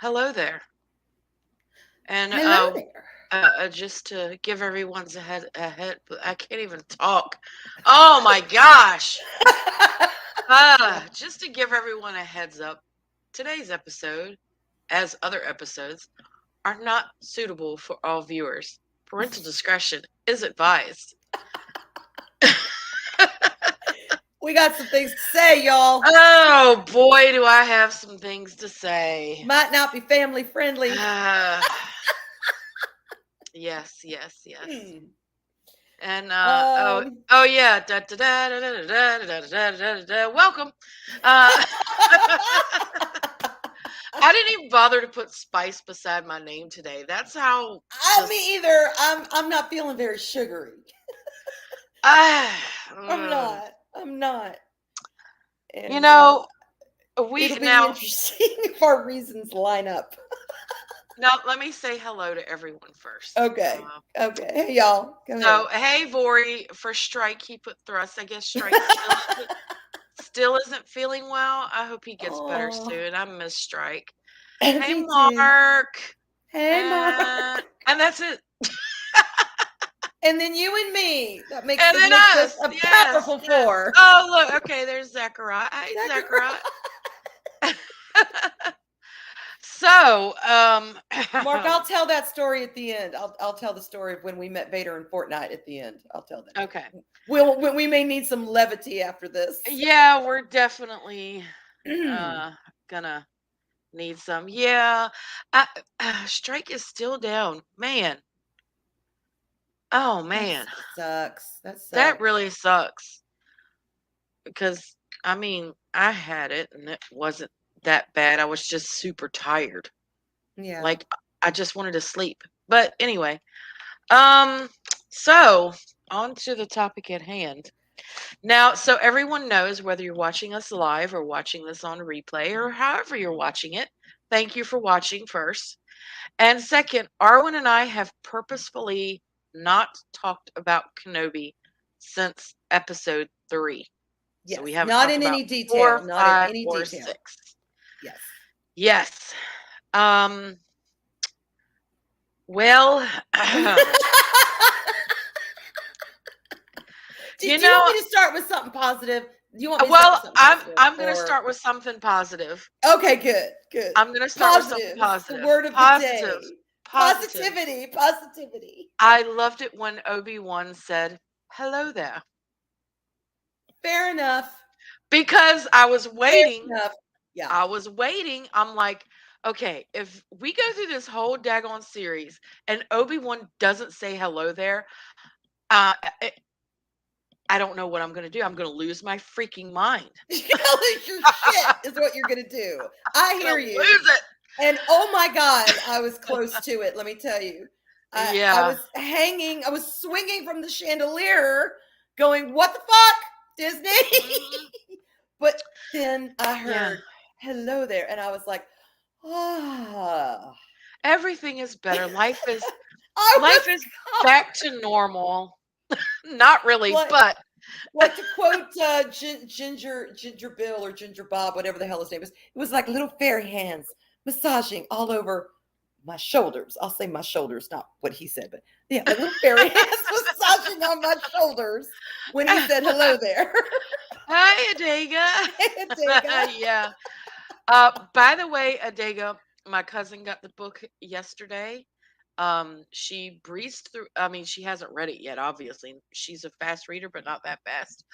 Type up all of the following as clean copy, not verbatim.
Hello there. And Hello there. just to give everyone's a head, I can't even talk. Oh my gosh. Just to give everyone a heads up, today's episode, as other episodes, are not suitable for all viewers. Parental discretion is advised. We got some things to say, y'all. Oh boy, do I have some things to say. Might not be family friendly. Uh, yes. Hmm. And Um, oh yeah, da, da, da, da, da, da, da, da, da, da, da. Welcome. Uh, I didn't even bother to put spice beside my name today. That's how just me either. I'm not feeling very sugary. uh, I'm mm. not. I'm not. You And know, it'll we be now interesting if our reasons line up. let me say hello to everyone first. Okay. Okay. Hey, y'all. Go ahead. So hey Vori for Strike, he put thrust. I guess Strike still isn't feeling well. I hope he gets better Oh, soon. I miss Strike. Hey me too. Mark. Hey, And Mark. that's it. And then you and me. That And then makes us us. a Yes, powerful yes. four. Oh, look. Okay, there's Zachariah. Hey, Zachariah. Zachariah. So, Mark, I'll tell that story at the end. I'll tell the story of when we met Vader in Fortnite at the end. I'll tell that. okay. We may need some levity after this. Yeah, we're definitely gonna need some. Yeah, I, Strike is still down. Man. Oh, That man. sucks. That That sucks. really sucks. Because, I mean, I had it and it wasn't that bad. I was just super tired. Yeah. Like I just wanted to sleep. But anyway, um so on to the topic at hand. Now, so everyone knows whether you're watching us live or watching this on replay or however you're watching it. Thank you for watching first. And second, Arwen and I have purposefully not talked about Kenobi since episode 3. So we Yes. haven't Not talked in about any detail. 4, Not in 5, any or detail. 6. Yes. Yes. Um well, you Do you want know, me to start with something positive? Do you want me to start with well, something I'm positive? I'm gonna Or start with something positive. okay, good, good. I'm gonna start with something Positive. The positive. word of the Positive. day. Positive. Positivity. Positivity. I loved it when Obi-Wan said, "Hello there." Fair enough. Because I was Fair waiting. enough. Yeah. I was waiting. I'm like, okay, if we go through this whole daggone series and Obi-Wan doesn't say hello there, uh, I, I don't know what I'm gonna do. I'm gonna lose my freaking mind. You're lose your shit is what you're gonna do. I I'm hear gonna you. lose it. And oh my God, I was close to it. Let me tell you. I Yeah. was hanging, I was swinging from the chandelier, going, "What the fuck, Disney?" Mhm. But then I Yeah. heard, "Hello there," and I was like, "Ah." Everything is better. I was Life is back to normal. Not really, like, but like to quote Ginger Bill or Ginger Bob, whatever the hell his name is. It was like little fairy hands massaging all over my shoulders. I'll say my shoulders, not what he said, but yeah, like little fairy hands massaging on my shoulders when he said hello there. hi, Adega. Dega. Yeah. By the way, Adega, my cousin got the book yesterday. She breezed through. I mean, she hasn't read it yet. Obviously, she's a fast reader, but not that fast.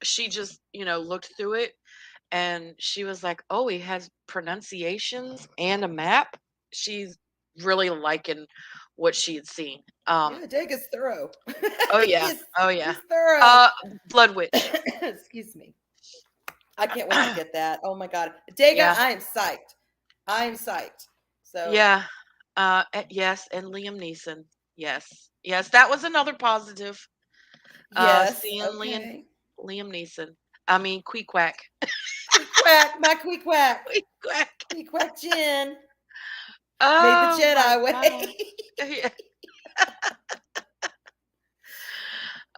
She just, looked through it, and she was like, "Oh, he has pronunciations and a map." She's really liking what she had seen. Yeah, Dega's thorough. Oh yeah, oh yeah. He's thorough. Uh, Blood Witch. Excuse me. I can't wait to get that. Oh my God. Dega, Yeah, I am psyched. I am psyched. So, yeah. Yes, and Liam Neeson. Yes, yes, that was another positive. yes. Seeing Okay. Liam Neeson. I mean, Queequeg. Queek quack, my queek quack. Queequeg. Queek quack Jen. Made the Oh my Jedi god. way. Yeah.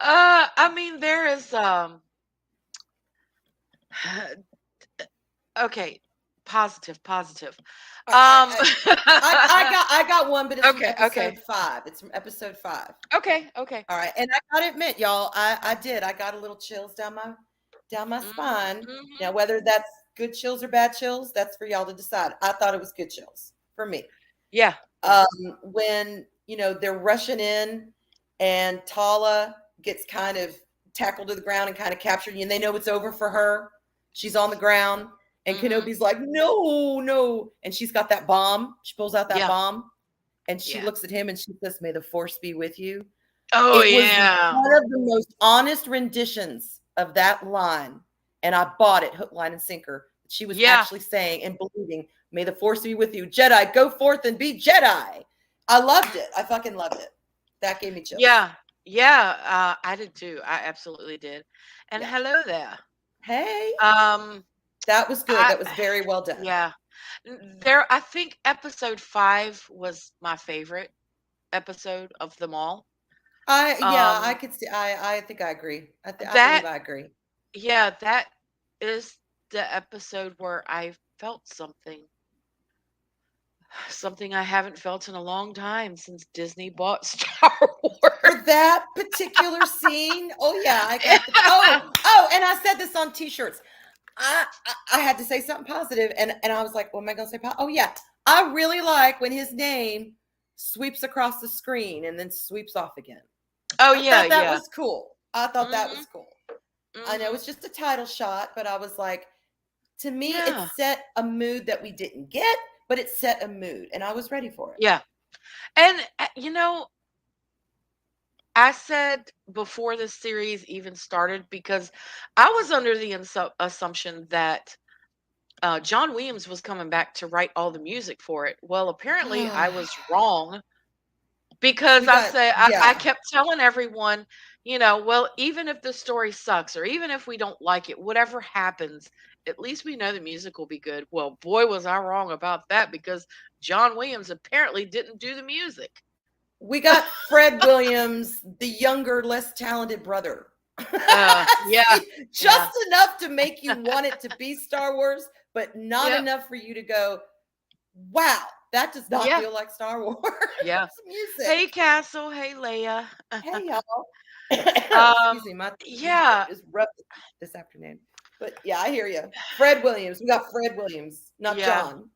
I mean, there is okay. Positive, positive. I, Um, I got one, but it's from okay, okay, episode 5. It's from episode 5. okay, okay. All right, and I gotta admit, y'all, I did. I got a little chills down my spine. Mm-hmm. Now, whether that's good chills or bad chills, that's for y'all to decide. I thought it was good chills for me. Yeah, yeah. Um, when they're rushing in, and Tala gets kind of tackled to the ground and kind of captured, and they know it's over for her. She's on the ground, and Mm-hmm. Kenobi's like, "No, no!" And she's got that bomb. She pulls out that Yeah, bomb, and she yeah. looks at him and she says, "May the force be with you." Oh It was yeah, one of the most honest renditions of that line, and I bought it hook, line, and sinker. She was yeah, actually saying and believing, "May the force be with you, Jedi. Go forth and be Jedi." I loved it. I fucking loved it. That gave me chills. yeah, yeah. I did too. I absolutely did. And Yeah. hello there. Hey, Um, that was good. I That was very well done. yeah. There, I think episode 5 was my favorite episode of them all. I Um, could see. I think I agree. I believe that I agree. yeah, that is the episode where I felt something I haven't felt in a long time since Disney bought Star For Wars. that particular scene, oh yeah, I got the and I said this on t-shirts. I had to say something positive, and I was like, what am I gonna say? Oh yeah, I really like when his name sweeps across the screen and then sweeps off again. Oh I yeah, thought that yeah. was cool. I thought that Mhm. was cool. I know Mhm. it's just a title shot, but I was like, to me, it Yeah. set a mood that we didn't get, but it set a mood, and I was ready for it. Yeah. And I said before this series even started because I was under the assumption that John Williams was coming back to write all the music for it. Well, apparently I was wrong because We got I yeah. kept telling everyone, well, even if the story sucks or even if we don't like it, whatever happens, at least we know the music will be good. Well, boy, was I wrong about that because John Williams apparently didn't do the music. We got Fred Williams, the younger, less talented brother. Yeah, See, just yeah, enough to make you want it to be Star Wars, but not yep, enough for you to go, wow, that does not yeah, feel like Star Wars yeah. music. Hey, Castle. Hey, Leia. Hey, y'all. um, Excuse me, my throat yeah, is rough this afternoon. But yeah, I hear you. Fred Williams. We got Fred Williams, not yeah. John.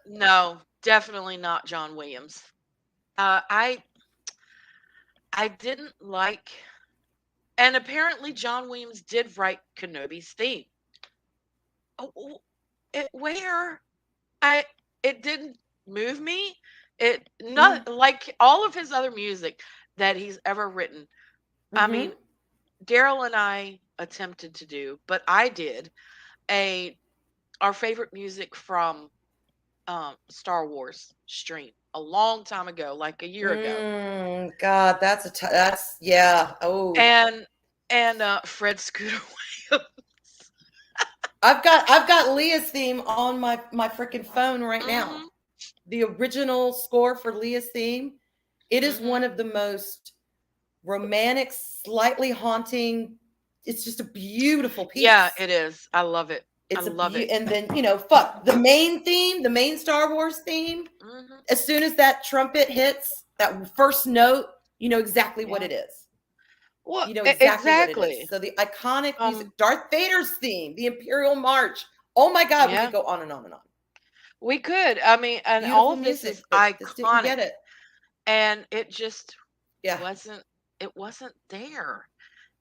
No, definitely not John Williams. Uh, I I didn't like, and apparently John Williams did write Kenobi's theme. Oh, where I it didn't move me. It Mm-hmm. not like all of his other music that he's ever written. I Mm-hmm. mean, Daryl and I attempted to do, but I did a our favorite music from Star Wars stream a long time ago, like a year ago. God, that's yeah. Oh, And Fred Scooter Williams. I've got Leah's theme on my freaking phone right now. Mhm. The original score for Leah's theme. It is one Mhm. of the most romantic, slightly haunting. It's just a beautiful Yeah, piece. it is. I love it. I It's love it. and then fuck the main theme, the main Star Wars theme. Mhm. As soon as that trumpet hits that first note, you know exactly what Yeah. it is. Well, You know exactly what it is. exactly. So the iconic music, Um Darth Vader's theme, the Imperial March. Oh my God, we yeah, could go on and on and on. we could. I mean, and all Beautiful of this music, is but just didn't get iconic it. and it just Yeah. wasn't it wasn't there.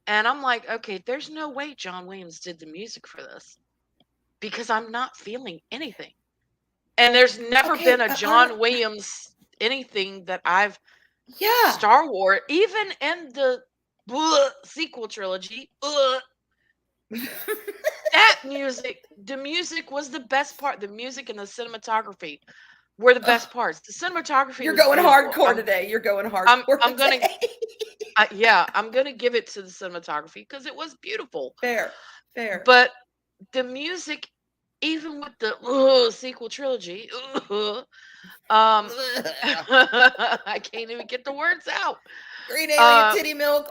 And I'm like, okay, there's no way John Williams did the music for this because I'm not feeling anything. And there's never been Okay. a John Williams anything that I've Yeah. Star Wars, even in the sequel trilogy, that music, the music was the best part. The music and the cinematography were the best Oh, parts. The cinematography you're was going beautiful. hardcore today. You're going I'm, hardcore I'm gonna, today. yeah, I'm gonna give it to the cinematography because it was beautiful. Fair. Fair. But the music, even with the sequel trilogy, I can't even get the words out. Green alien Uh, titty milk.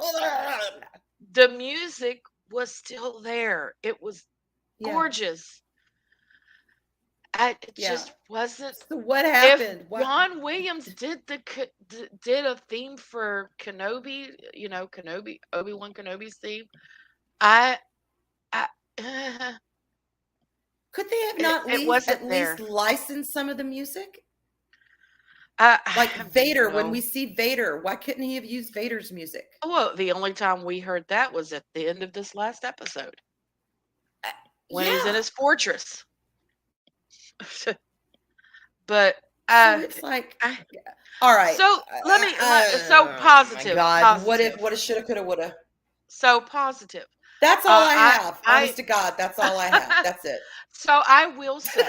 the music was still there. It was Yeah. gorgeous. it Yeah. just wasn't. So what If happened? What? John Williams did a theme for Kenobi, Obi-Wan Kenobi's theme, I I Could they have it not it least wasn't at least there. licensed some of the music? I Like have Vader, when we no. see Vader, why couldn't he have used Vader's music? Well, the only time we heard that was at the end of this last episode Uh, when he's in yeah. his fortress. But So uh, it's like, I, yeah. All right. so so Oh my positive, God. What if, positive, what if, shoulda, coulda, woulda? so positive. That's all I I have. I Honest to God, that's all I have. That's it. so I will say,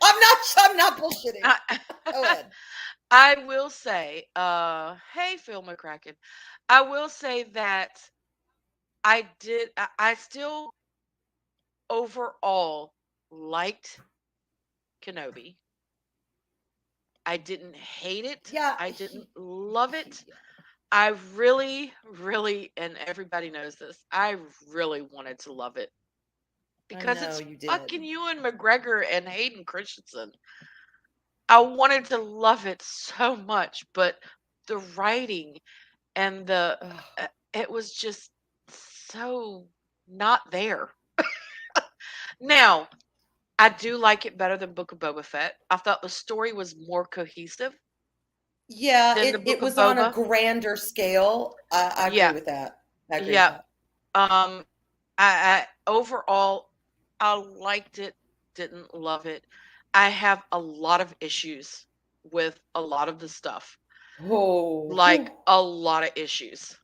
I'm not bullshitting. I, Go ahead. I will say, hey Phil McCracken, I will say that I still overall liked Kenobi. I didn't hate it. Yeah. I didn't love it. I really, really, and everybody knows this, I really wanted to love it I because know it's you did. fucking Ewan McGregor and Hayden Christensen. I wanted to love it so much, but the writing and Ugh. it was just so not there. Now, I do like it better than Book of Boba Fett. I thought the story was more cohesive Yeah, than the it Book of was on a Boba. grander scale. I agree Yeah, with that. I agree with yeah. that. Um, I overall, I liked it, didn't love it. I have a lot of issues with a lot of the stuff, Oh, like whew. a lot of issues.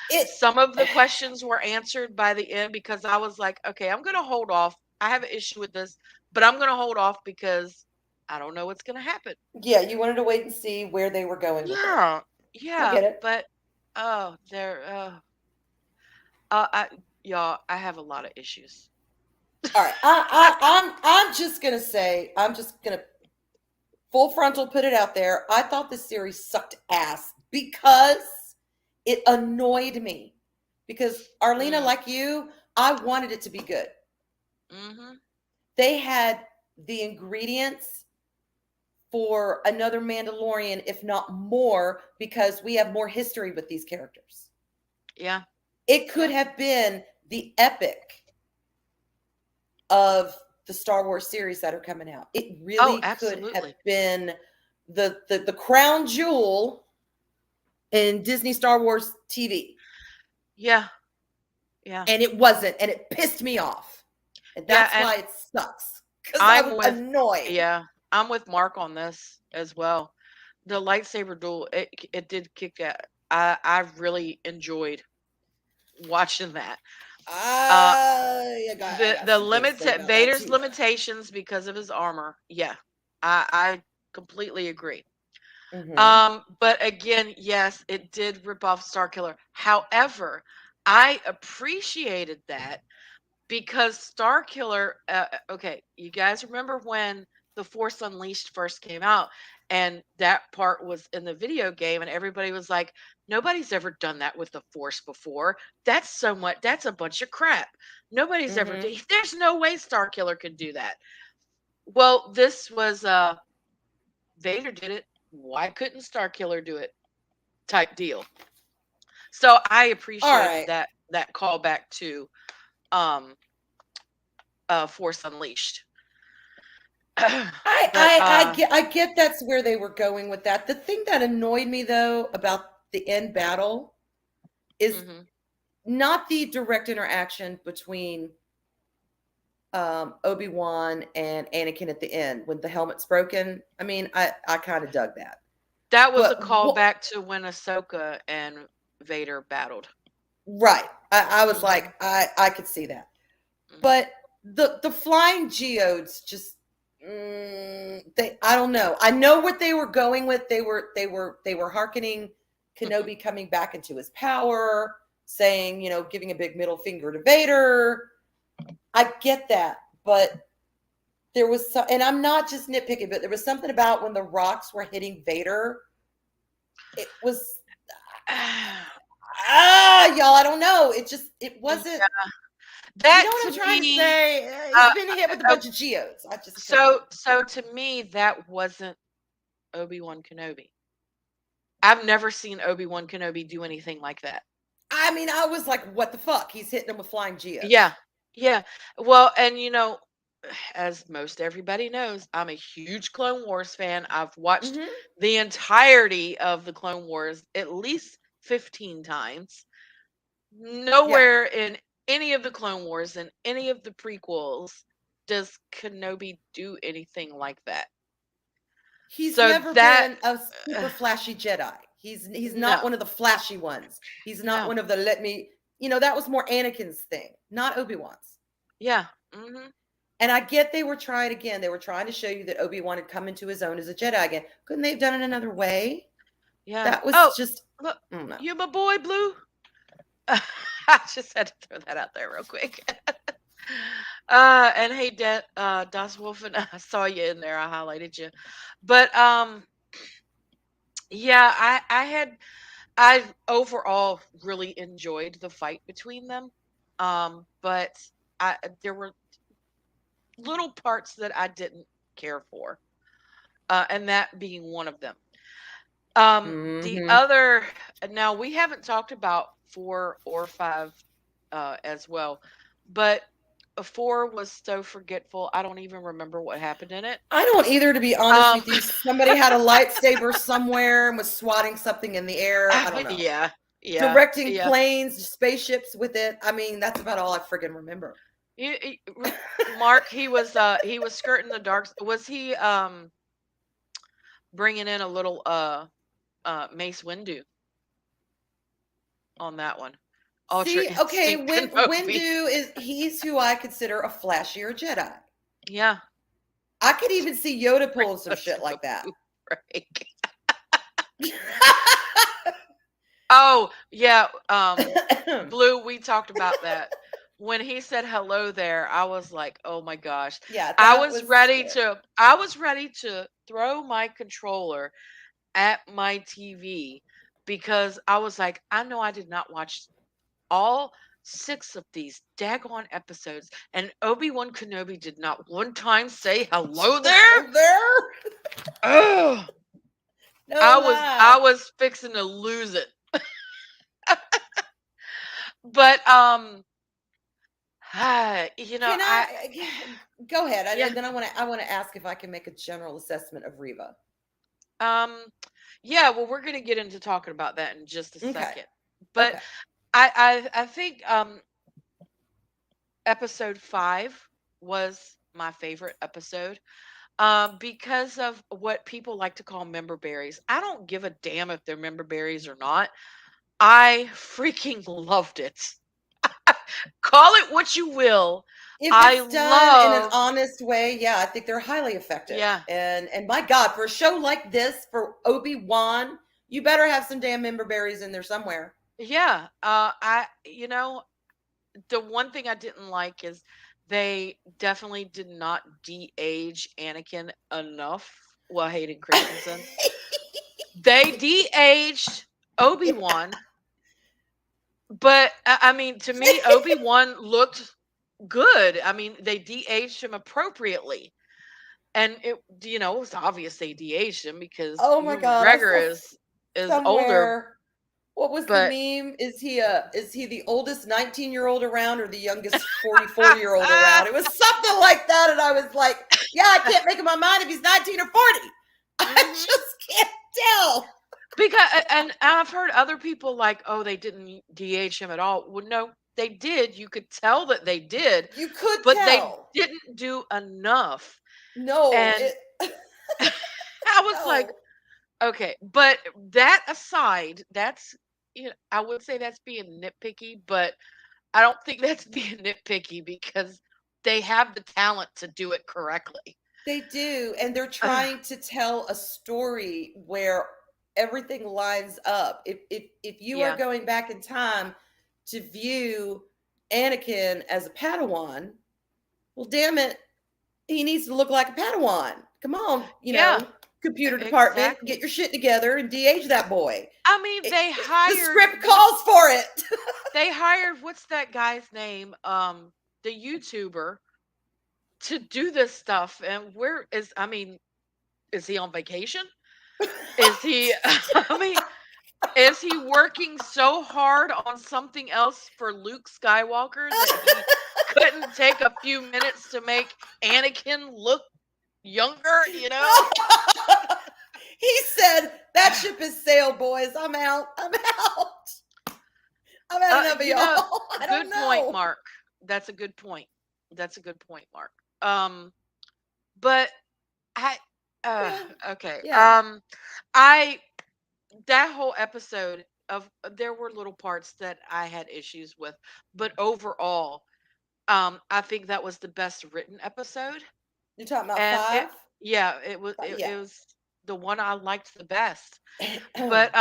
It. Some of the questions were answered by the end because I was like, okay, I'm going to hold off. I have an issue with this, but I'm going to hold off because I don't know what's going to happen. Yeah, you wanted to wait and see where they were going with it. Yeah, I yeah, get it. but oh, there, I, y'all, I have a lot of issues. All right. I'm just gonna say, I'm just gonna full frontal put it out there. I thought this series sucked ass because it annoyed me. Because Arlena, Mm, like you, I wanted it to be good. mm-hmm. They had the ingredients for another Mandalorian, if not more, because we have more history with these characters. Yeah, It could yeah. have been the epic of the Star Wars series that are coming out. It Oh, really could have absolutely. been the crown jewel in Disney Star Wars TV. Yeah, yeah, And it wasn't, and it pissed me off. And yeah. that's And why it sucks. Because I I'm was with, annoyed. yeah, I'm with Mark on this as well. The lightsaber duel, it did kick that. I really enjoyed watching that. Uh, I got the some things to say limited about that Vader's too. limitations because of his armor. Yeah, I completely agree. Mm-hmm. But again, yes, it did rip off Starkiller. However, I appreciated that because Starkiller. Okay, you guys remember when the Force Unleashed first came out, and that part was in the video game, and everybody was like, "Nobody's ever done that with the Force before. That's so much. That's a bunch of crap. Nobody's ever. Mm-hmm. There's no way Starkiller could do that." Well, this was Vader did it. Why couldn't Starkiller do it? Type deal. So I All appreciated right. that callback to um Force Unleashed. But I get that's where they were going with that. The thing that annoyed me though about the end battle is mhm. not the direct interaction between Obi-Wan and Anakin at the end when the helmet's broken. I mean, I kind of dug that. That was a But what callback to when Ahsoka and Vader battled. right. I was Mhm. like, I could see that. Mhm. But the flying geodes just they I don't know. I know what they were going with. They were hearkening Mhm. Kenobi coming back into his power, saying, giving a big middle finger to Vader. I get that, but there was so, and I'm not just nitpicking, but there was something about when the rocks were hitting Vader. It was y'all. I don't know. It Yeah. wasn't. You know That what to I'm trying to me, say? He's uh, been hit with a uh, bunch of geodes. I just couldn't. so to me, that wasn't Obi-Wan Kenobi. I've never seen Obi-Wan Kenobi do anything like that. I mean, I was like, what the fuck? He's hitting them with flying Yeah. geodes. Yeah. Well, and as most everybody knows, I'm a huge Clone Wars fan. I've watched Hmm. the entirety of the Clone Wars at least 15 times. Yeah. Nowhere in any of the Clone Wars and any of the prequels does Kenobi do anything like that. He's So never that been a uh, super flashy Jedi. He's not no. one of the flashy ones. He's not No. one of the let me, that was more Anakin's thing, not Obi-Wan's. Yeah. Mhm. And I get they were trying again. They were trying to show you that Obi-Wan had come into his own as a Jedi again. Couldn't they have done it another way? Yeah. That was Oh, just, look, no. you my boy Blue. I just had to throw that out there real quick. And hey, Das Wolfen, I saw you in there. I highlighted you, but yeah, I overall really enjoyed the fight between them. But there were little parts that I didn't care for, and that being one of them. The Hmm. other, now we haven't talked about 4 or 5 as well, but 4 was so forgetful. I don't even remember what happened in it. I don't either, to be honest Um, with you. Somebody had a lightsaber somewhere and was swatting something in the air. I don't know. yeah, yeah, Directing yeah. planes, spaceships with it. I mean, that's about all I friggin' remember. Mark, he was skirting the dark. Was he bringing in a little Mace Windu on that one? Ultra See, okay, Instinct Kenobi. Windu he's who I consider a flashier Jedi. Yeah. I could even see Yoda Bring pulling some us shit to like a that. break. Oh, yeah, Blue, we talked about that. When he said hello there, I was like, "Oh my gosh." Yeah, that was scary. I was ready to throw my controller at my TV because I was like, "I know I did not watch all 6 of these daggone episodes, and Obi-Wan Kenobi did not one time say hello there?" Hello there. Ugh. No I lie. was fixing to lose it. But Can go ahead? yeah, And then I want to ask if I can make a general assessment of Reva. um yeah, well we're going to get into talking about that in just a Okay. second. But Okay. I think episode 5 was my favorite episode. Because of what people like to call member berries. I don't give a damn if they're member berries or not. I freaking loved it. Call it what you will. If I it's done in an loved, honest way, yeah, I think they're highly effective. yeah, And my God, for a show like this, for Obi-Wan, you better have some damn member berries in there somewhere. yeah. The one thing I didn't like is they definitely did not de-age Anakin enough. Well, Hayden Christensen. They de-aged Obi-Wan, but I mean, to me, Obi-Wan looked good. I mean, they de-aged him appropriately. And it was obvious they de-aged him because Oh my Ewan God, I saw McGregor is older, somewhere. What was the but meme? Is he the oldest 19-year-old around or the youngest 44-year-old around? It was something like that. And I was like, yeah, I can't make up my mind if he's 19 or 40. I Mhm. just can't tell. Because and I've heard other people like, oh, they didn't de-age him at all. Well, no, they did. You could tell that they did, You could but they tell. didn't do enough. No, And I was like, no. okay, but that aside, I would say that's being nitpicky, but I don't think that's being nitpicky because they have the talent to do it correctly. They do, and they're Ugh, trying to tell a story where everything lines up. If you are yeah, going back in time to view Anakin as a Padawan, well, damn it, he needs to look like a Padawan. Come on, yeah, computer department, get exactly. your shit together and de-age that boy. I mean, The script calls for it. they hired what's that guy's name? the YouTuber to do this stuff? And where is, I mean, is he on vacation? Is he, I mean, is he working so hard on something else for Luke Skywalker that he couldn't take a few minutes to make Anakin look younger, you know? He said, "That ship has sailed, boys. I'm out. I'm out. I've had enough of You know, y'all." I don't good point, know. Mark. That's a good point. That's a good point, Mark. Um, but I, uh, Yeah. okay. Yeah. I that whole episode of there were little parts that I had issues with, but overall, I think that was the best written episode, You're talking about and it, five? yeah, it was Yeah. it was the one I liked the best. But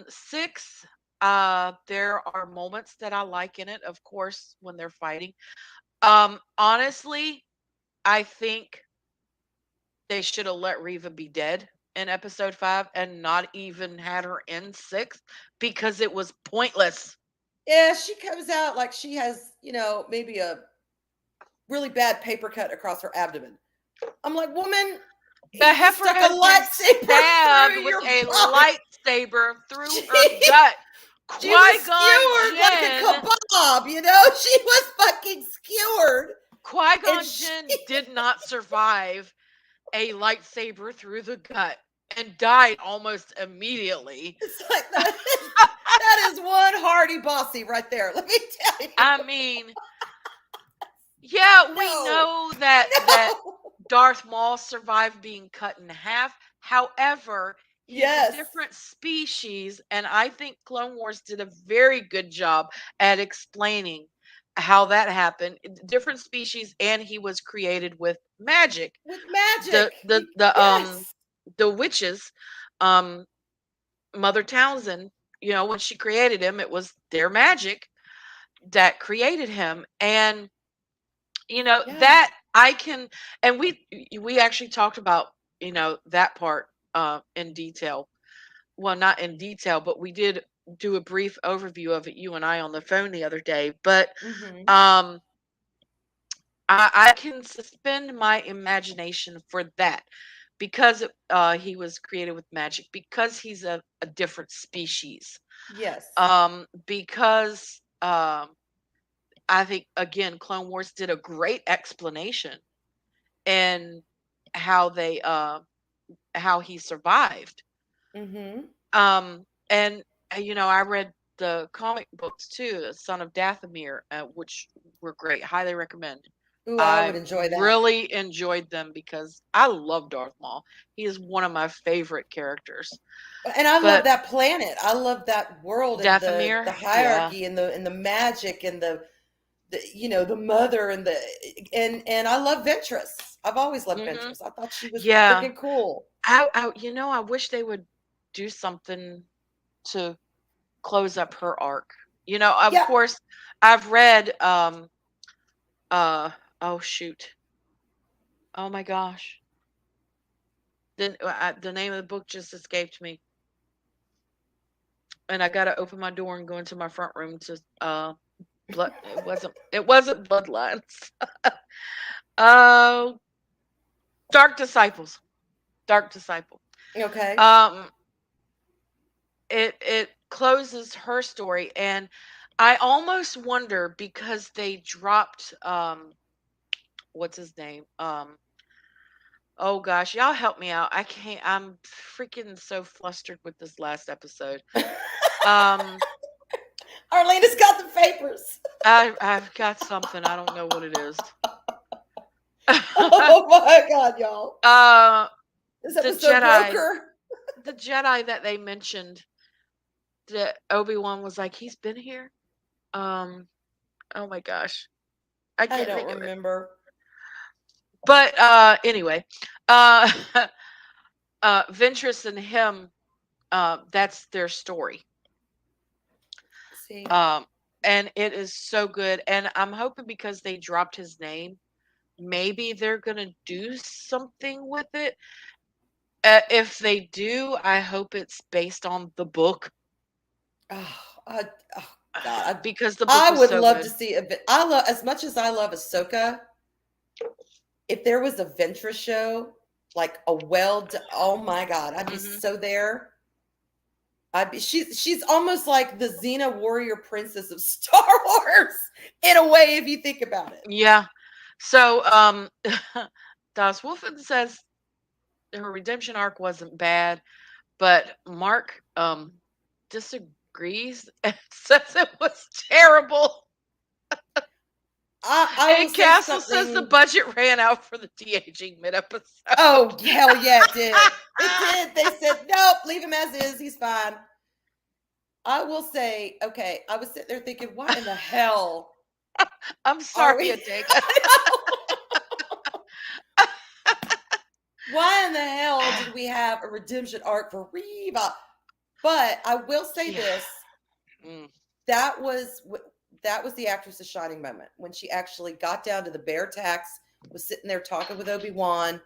six, there are moments that I like in it, of course, when they're fighting. Honestly, I think they should have let Reva be dead in episode 5 and not even had her in 6 because it was pointless. Yeah, she comes out like she has, maybe a really bad paper cut across her abdomen. I'm like, woman, The he just heifer stuck a has been lightsaber stabbed through with your a body. lightsaber through her She, gut. she was Qui-Gon skewered like a Jinn, kebab, you know? She was fucking skewered. And Qui-Gon she, Jinn did not survive a lightsaber through the gut and died almost immediately. it's like that is one hardy bossy right there. Let me tell you. I mean, yeah, we No, know that no. Darth Maul survived being cut in half. However, he's a Yes. different species, and I think Clone Wars did a very good job at explaining how that happened. Different species, and he was created with magic. With The magic. the the um Yes. the witches, um Mother Townsend, when she created him, it was their magic that created him. And Yeah. that I can, and we actually talked about, that part in detail. Well, not in detail, but we did do a brief overview of it, you and I, on the phone the other day. But Mm-hmm. um I can suspend my imagination for that because he was created with magic, because he's a different species, Yes. because I think, again, Clone Wars did a great explanation and how they how he survived. Mm-hmm. And I read the comic books too, The Son of Dathomir, which were great. Highly recommend. Ooh, I I would enjoy that. really enjoyed them because I love Darth Maul. He is one of my favorite characters. And I love But that planet. I love that world and the Dathomir, yeah. hierarchy and the magic and the mother and I love Ventress. I've always loved Hmm. Ventress. I thought she was Yeah. freaking cool. I wish they would do something to close up her arc. Of Yeah. course, I've read uh oh shoot. Oh my gosh. The name of the book just escaped me. And I got to open my door and go into my front room to blood it wasn't Bloodlines. Oh, Dark Disciples. Dark Disciple. Okay. Um it closes her story, and I almost wonder, because they dropped what's his name? Oh gosh, y'all help me out. I can't, I'm freaking so flustered with this last episode. Um Arlena's got the papers. I've got something. I don't know what it is. Oh my god, y'all. uh This the episode broke Jedi, her. the Jedi that they mentioned, that Obi-Wan was like, he's been here. Um oh my gosh. I I can't don't think of it. remember. But anyway, uh Ventress and him, that's their story. See. Um and it is so good, and I'm hoping, because they dropped his name, maybe they're going to do something with it. If they do, I hope it's based on the book. Oh, God, because the book I was would so love good. to see a. I love as much as I love Ahsoka. If there was a Ventress show, like a oh my God, I'd be Hmm. so there. I'd be. She's almost like the Xena warrior princess of Star Wars in a way, if you think about it. Yeah. So, Das Wolfen says her redemption arc wasn't bad, but Mark disagrees and says it was terrible. I will And say Castle says the something. budget ran out for the de-aging mid-episode. Oh hell yeah, it did. It did. They said nope, leave him as is. He's fine. I will say, okay, I was sitting there thinking, what in the hell I'm are sorry, we? Adega. Why in the hell did we have a redemption arc for Reva? But I will say Yeah. this: Mm. that was that was the actress's shining moment when she actually got down to the bare tax, was sitting there talking with Obi-Wan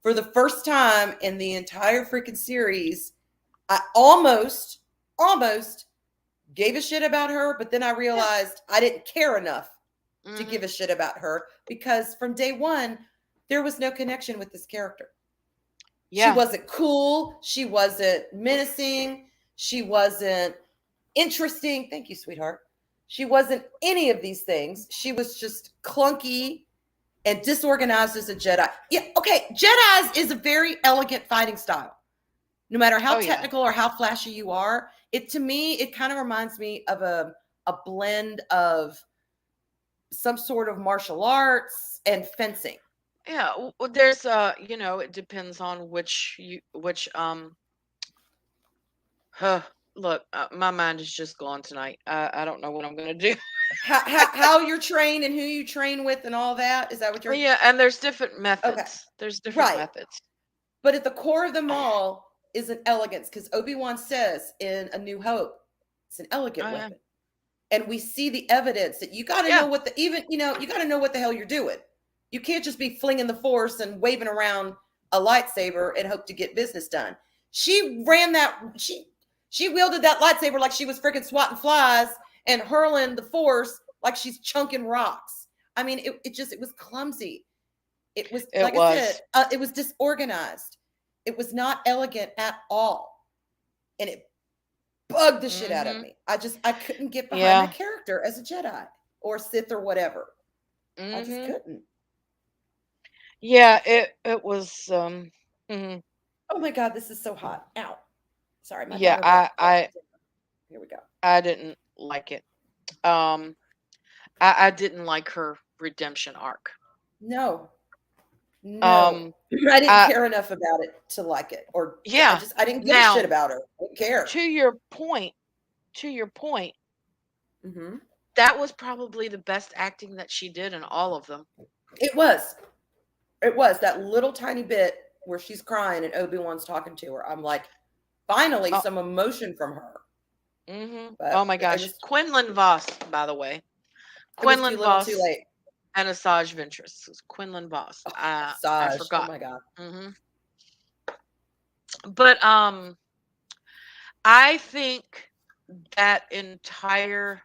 for the first time in the entire freaking series. I almost gave a shit about her, but then I Yeah. realized I didn't care enough to Hmm. give a shit about her because from day one, there was no connection with this character. She Yeah. wasn't cool. She wasn't menacing. She wasn't interesting. Thank you, sweetheart. She wasn't any of these things. She was just clunky and disorganized as a Jedi. Yeah, okay. Jedi's is a very elegant fighting style. No matter how Oh yeah. technical or how flashy you are, it to me, it kind of reminds me of a blend of some sort of martial arts and fencing. Yeah. There's it depends on which huh, look, my mind is just gone tonight. I don't know what I'm gonna do. How you're trained and who you train with and all that. Is that what you're Yeah, and there's different okay? methods. There's different Right. methods. But at the core of them all is an elegance because Obi-Wan says in A New Hope, it's an elegant Oh yeah. weapon. And we see the evidence that you got to Yeah. know what the even, you got to know what the hell you're doing. You can't just be flinging the force and waving around a lightsaber and hope to get business done. She ran that she wielded that lightsaber like she was freaking swatting flies and hurling the force like she's chunking rocks. I mean, it was clumsy. It was, It like I said, was. it was disorganized. It was not elegant at all. And it bugged the shit out of Mhm. me. I couldn't get behind Yeah. that character as a Jedi or Sith or whatever. I just Mhm. couldn't. Yeah, it was mhm. Oh my God, this is so hot. Ow. Sorry, my Yeah, daughter brought I I dinner. Here we go. I didn't like it. Um I didn't like her redemption arc. No, no. Um I didn't I care enough about it to like it. Or yeah. I didn't give a shit Now, about her. I didn't care. to your point, to your point, Hmm. that was probably the best acting that she did in all of them. It was. It was that little tiny bit where she's crying and Obi-Wan's talking to her. I'm like, finally, Oh, some emotion from her. oh But my gosh. Quinlan Voss, by the way. it was too Quinlan little, too Voss late. and Asajj Ventress. It was Quinlan Voss. Oh, I Saj. Oh forgot. my God. Hmm. But I think that entire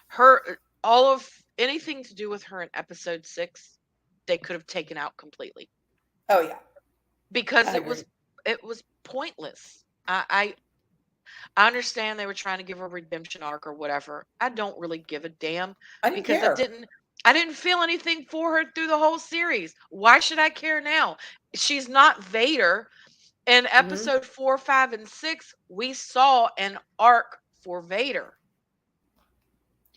her all of anything to do with her in episode 6, they could have taken out completely Oh yeah, because I it agree. was pointless. I understand they were trying to give a redemption arc or whatever. I don't really give a damn I didn't because care. I didn't feel anything for her through the whole series. Why should I care now? She's not Vader. In Hmm. episode 4, 5, and 6, we saw an arc for Vader.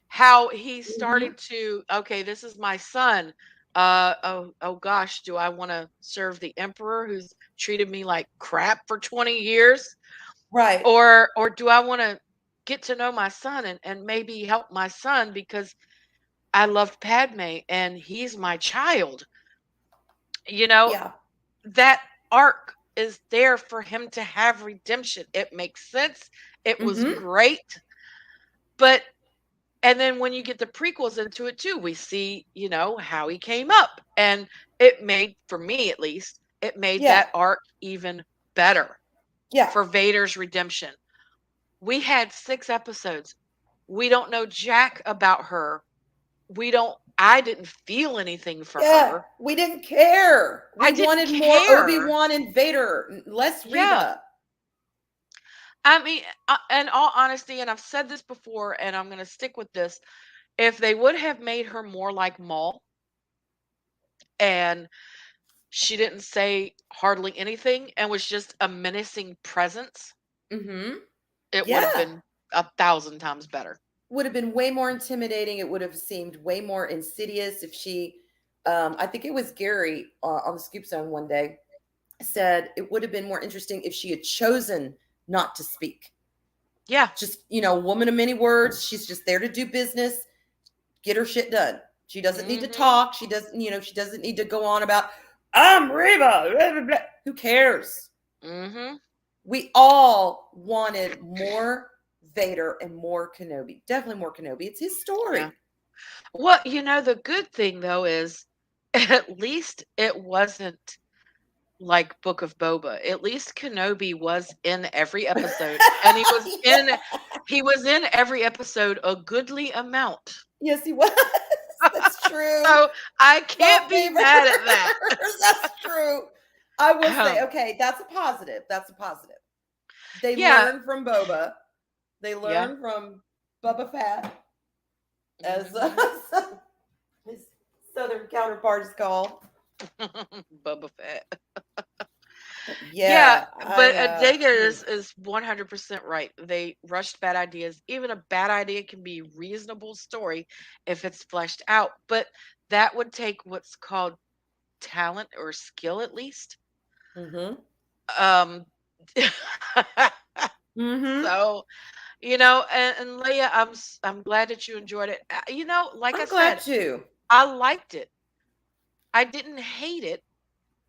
How he Hmm. started to, okay, this is my son. Oh gosh, do I want to serve the emperor who's treated me like crap for 20 years? Right. Or do I want to get to know my son and maybe help my son because I loved Padme and he's my child. You know, Yeah. that arc is there for him to have redemption. It makes sense. It was Hmm. great. But and then when you get the prequels into it too, we see, how he came up. And it made, for me at least, it made Yeah. that arc even better Yeah. for Vader's redemption. We had 6 episodes. We don't know jack about her. I didn't feel anything for Yeah, her. we didn't care. I We didn't wanted more care. Obi-Wan and Vader, less Yeah. Reva. I mean, in all honesty, and I've said this before, and I'm going to stick with this. If they would have made her more like Maul, and she didn't say hardly anything and was just a menacing presence, Mm-hmm. it would have Yeah. been 1,000 times better. Would have been way more intimidating. It would have seemed way more insidious if she, I think it was Gary on the Scoop Zone one day, said it would have been more interesting if she had chosen not to speak. Yeah. Just, woman of many words. She's just there to do business, get her shit done. She doesn't need to Mhm. talk. She doesn't need to go on about, I'm Reba. Blah, blah, blah. Who cares? Mhm. We all wanted more Vader and more Kenobi. Definitely more Kenobi. It's his Yeah. story. Well, the good thing though is at least it wasn't like Book of Boba. At least Kenobi was in every episode, and Yeah. he was in every episode a goodly amount. Yes, he was. That's true. So I Don't can't be favor. mad at that. That's true. I will say, Um, okay, that's a positive. That's a positive. They yeah, learned from Boba. They yeah. learned from Bubba Fett, as Mhm. his southern counterpart is called. Boba Fett. Yeah, Yeah, but Data is 100% right. They rushed bad ideas. Even a bad idea can be reasonable story if it's fleshed out, but that would take what's called talent or skill at least. mm-hmm. Um Mm-hmm. so, and Leia, I'm glad that you enjoyed it. Like I I'm glad said, too. I liked it. I didn't hate it,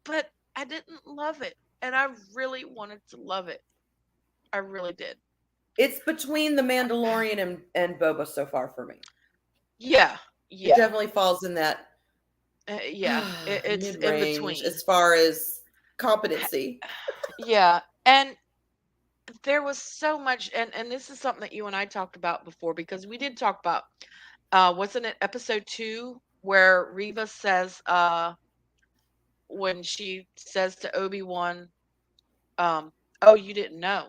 but I didn't love it, and I really wanted to love it. I really did. It's between the Mandalorian and Boba so far for me. Yeah, It yeah, definitely falls in that yeah. It's mid in range between. as far as competency. Yeah, and there was so much, and this is something that you and I talked about before because we did talk about, wasn't it episode 2 where Reva says, when she says to Obi-Wan, "Oh, you didn't know."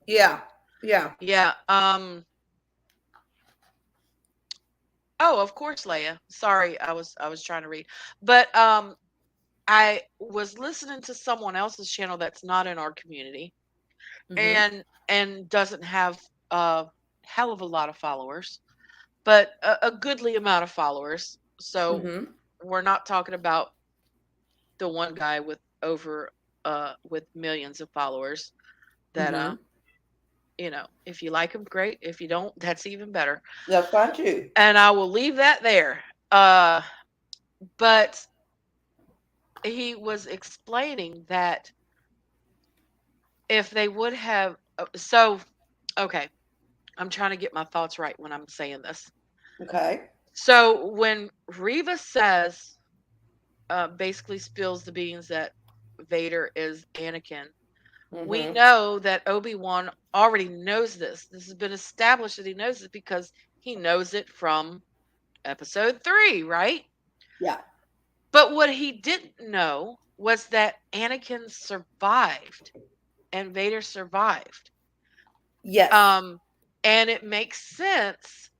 Yeah, yeah. Yeah. Oh, of course, Leia. Sorry, I was trying to read, but I was listening to someone else's channel that's not in our community, Mm-hmm. and doesn't have a hell of a lot of followers, but a goodly amount of followers. So Mm-hmm. we're not talking about the one guy with millions of followers that Mm-hmm. if you like him, great. If you don't, that's even better. That's fine too. And I will leave that there. But he was explaining that if they would have okay, I'm trying to get my thoughts right when I'm saying this. Okay. So when Reva says, basically spills the beans that Vader is Anakin, we Mm-hmm. know that Obi-Wan already knows this. This has been established that he knows it because he knows it from episode 3, right? Yeah. But what he didn't know was that Anakin survived and Vader survived. Yes. Um, and it makes sense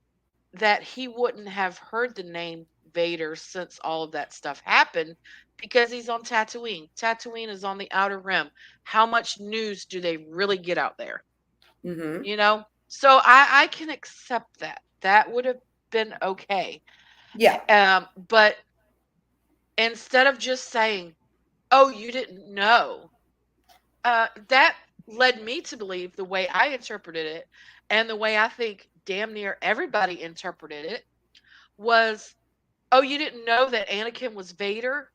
that he wouldn't have heard the name Vader since all of that stuff happened because he's on Tatooine. Tatooine is on the outer rim. How much news do they really get out there? Mm-hmm. So I can accept that. That would have been okay. Yeah. But instead of just saying, "Oh, you didn't know," that led me to believe the way I interpreted it, and the way I think damn near everybody interpreted it was, "Oh, you didn't know that Anakin was Vader?"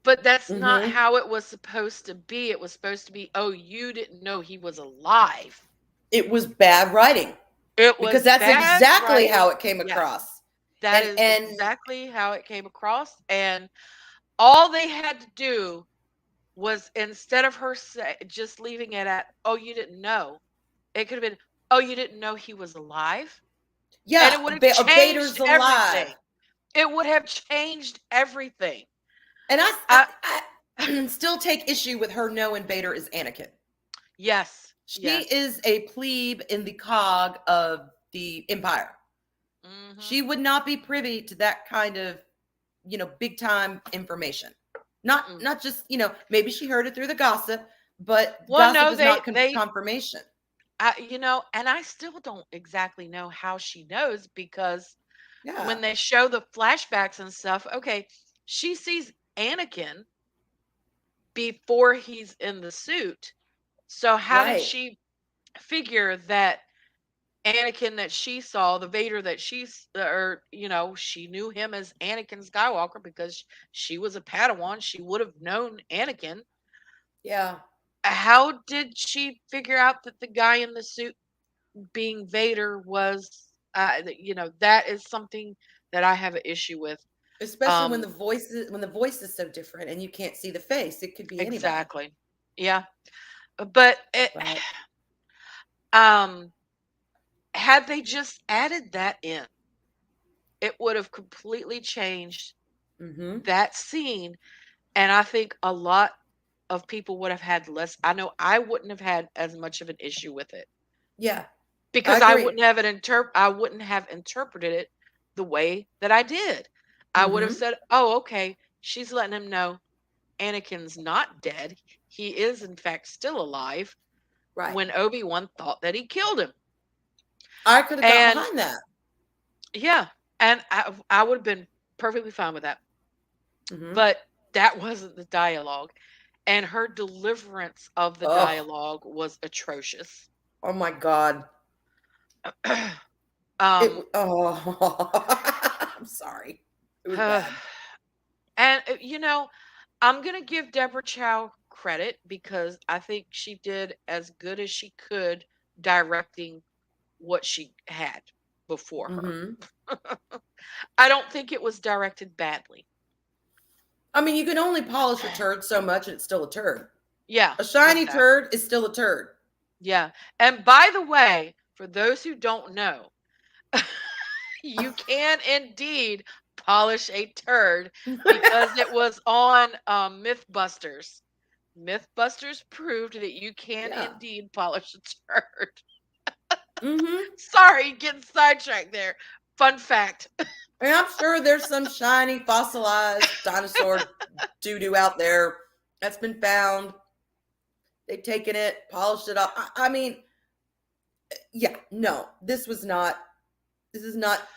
But that's not Mm-hmm. how it was supposed to be. It was supposed to be, "Oh, you didn't know he was alive." It was bad writing It because was that's bad exactly how writing. it came Yes, across. that And is and exactly how it came across. And all they had to do was instead of her just leaving it at, "Oh, you didn't know," it could have been, "Oh, you didn't know he was alive," and Yeah, it would have Vader's changed alive. everything. It would have changed everything. And I I still take issue with her knowing Vader is Anakin. Yes, She yes. is a plebe in the cog of the Empire. Mhm. She would not be privy to that kind of, big time information. Not Mm-mm. not just, maybe she heard it through the gossip, but Well, gossip no, is not they confirmation. and I still don't exactly know how she knows because when Yeah, they show the flashbacks and stuff, okay, she sees Anakin before he's in the suit. So how did right. she figure that Anakin that she saw, the Vader that or she knew him as Anakin Skywalker because she was a Padawan. She would have known Anakin. Yeah. How did she figure out that the guy in the suit being Vader was, that is something that I have an issue with. Especially when Um, the voice is so different and you can't see the face. It could be anybody. exactly. Yeah. But But um, had they just added that in, it would have completely changed mm-hmm. that scene. And I think a lot of people would have had less. I know I wouldn't have had as much of an issue with it Yeah, I because agree. I wouldn't have interpreted it the way that I did. I would have Mm-hmm. said, "Oh, okay, she's letting him know Anakin's not dead. He is in fact still alive." Right. When Obi-Wan thought that he killed him. I could have got And behind that. yeah, and I would have been perfectly fine with that. Mm-hmm. But that wasn't the dialogue. And her deliverance of the Oh, dialogue was atrocious. oh my God. um I'm sorry. It was and bad. I'm gonna give Deborah Chow credit because I think she did as good as she could directing what she had before her. Mm-hmm. I don't think it was directed badly. I mean, you can only polish a turd so much and it's still a turd. Yeah, A shiny exactly. turd is still a turd. Yeah. And by the way, for those who don't know, you can indeed polish a turd because it was on Mythbusters. Mythbusters proved that you can Yeah. indeed polish a turd. Mm-hmm. Sorry, getting sidetracked there. Fun fact. And I'm sure there's some shiny fossilized dinosaur doo-doo out there that's been found. They've taken it, polished it up. I mean, yeah, no, this is not Oh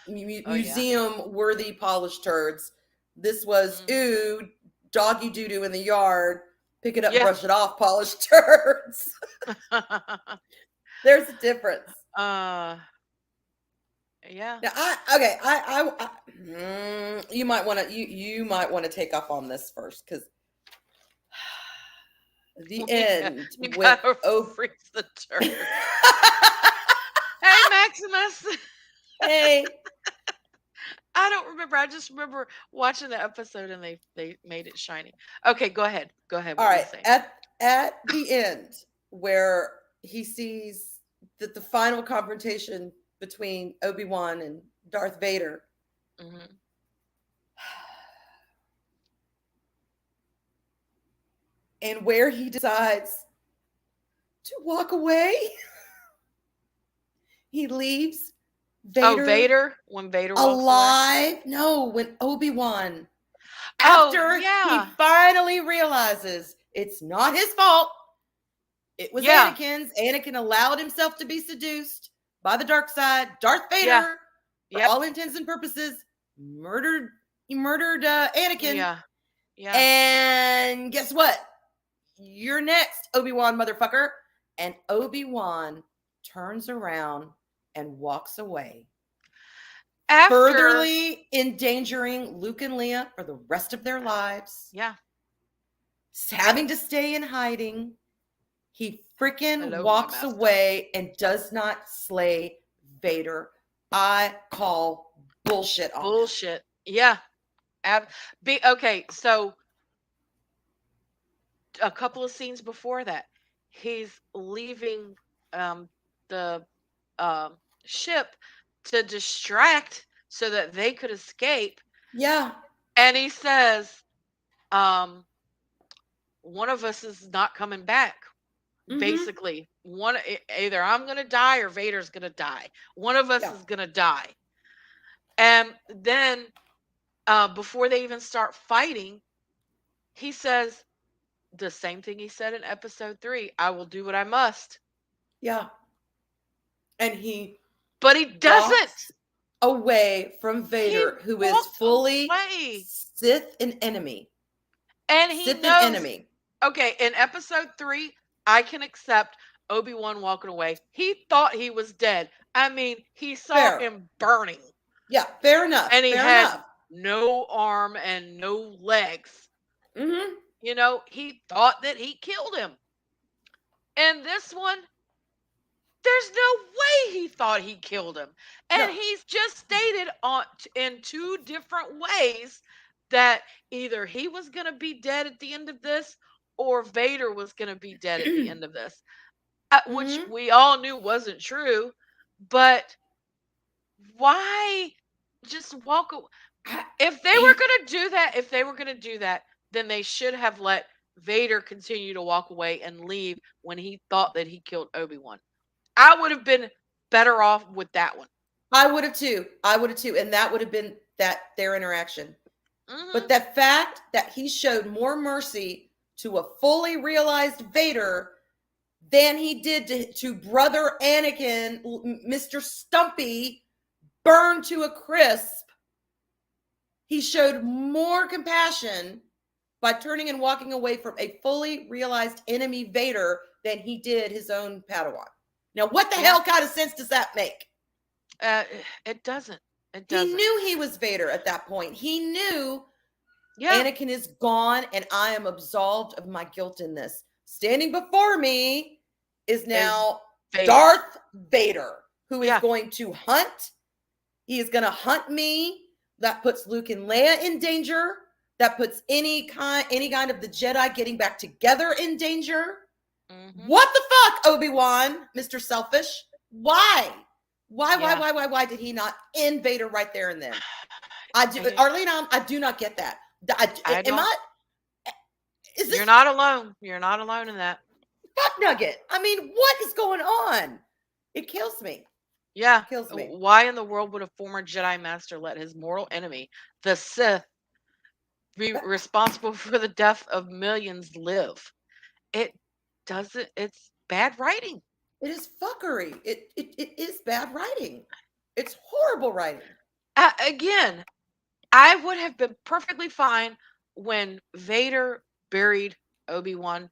yeah. museum worthy polished turds. This was, Hmm. ooh, doggy doo-doo in the yard. Pick it up, Yeah. brush it off, polished turds. There's a difference. uh yeah. Now, you might want to you might want to take off on this first because the end You with gotta oh freeze the turd. Hey Maximus. hey, I don't remember. I just remember watching the episode and they made it shiny. Okay, go ahead. Go ahead. all What were you right, saying? at the end where he sees that the final confrontation between Obi-Wan and Darth Vader, Hmm. and where he decides to walk away. He leaves Oh, Vader Vader. When Vader walks away. alive. No, when Obi-Wan, Oh after he yeah, finally realizes it's not his fault, it was yeah, Anakin's. Anakin allowed himself to be seduced by the dark side. Darth yeah, Vader, for yep, all intents and purposes, murdered Anakin. yeah, yeah. And guess what? You're next, Obi-Wan motherfucker. And Obi-Wan turns around and walks away, After, furtherly endangering Luke and Leia for the rest of their lives, yeah. having to stay in hiding. He freaking Hello, my walks master. away and does not slay Vader. I call bullshit on that. Bullshit. Yeah. Ab- okay. So a couple of scenes before that, he's leaving um, the um, ship to distract so that they could escape. Yeah. And he says, um, one of us is not coming back. Mm-hmm. Basically, either I'm going to die or Vader's going to die. One of us Yeah. is going to die. And then before they even start fighting, he says the same thing he said in episode 3, I will do what I must. Yeah. And he But he doesn't. walks away from He Vader, who is walks fully away. Sith an enemy. And he Sith an knows, enemy. okay, in episode 3, I can accept Obi-Wan walking away. He thought he was dead. I mean, he saw Fair. him burning. Yeah, fair enough. And he Fair had enough. no arm and no legs. Mm-hmm. He thought that he killed him. And this one, there's no way he thought he killed him. And No. he's just stated in two different ways that either he was going to be dead at the end of this or Vader was going to be dead at the end of this, which Mm-hmm. we all knew wasn't true. But why just walk away? If they were going to do that, then they should have let Vader continue to walk away and leave when he thought that he killed Obi-Wan. I would have been better off with that one. I would have too. And that would have been their interaction. Mm-hmm. But that fact that he showed more mercy to a fully realized Vader than he did to brother Anakin, Mr. Stumpy, burned to a crisp. He showed more compassion by turning and walking away from a fully realized enemy Vader than he did his own Padawan. Now, what the hell kind of sense does that make? It doesn't. It He doesn't. knew he was Vader at that point. He knew Yeah. Anakin is gone and I am absolved of my guilt in this. Standing before me is now Vader. Darth Vader, who is Yeah. going to hunt. He is going to hunt me. That puts Luke and Leia in danger. That puts any kind of the Jedi getting back together in danger. Mm-hmm. What the fuck, Obi-Wan, Mr. Selfish? Why? Why did he not end Vader right there and then? Arlene, I do not get that. You're not alone. You're not alone in that. Fuck nugget. I mean, what is going on? It kills me. Yeah. It kills me. Why in the world would a former Jedi Master let his mortal enemy, the Sith, be responsible for the death of millions live? It doesn't. It's bad writing. It is fuckery. It is bad writing. It's horrible writing. Again, I would have been perfectly fine when Vader buried Obi-Wan.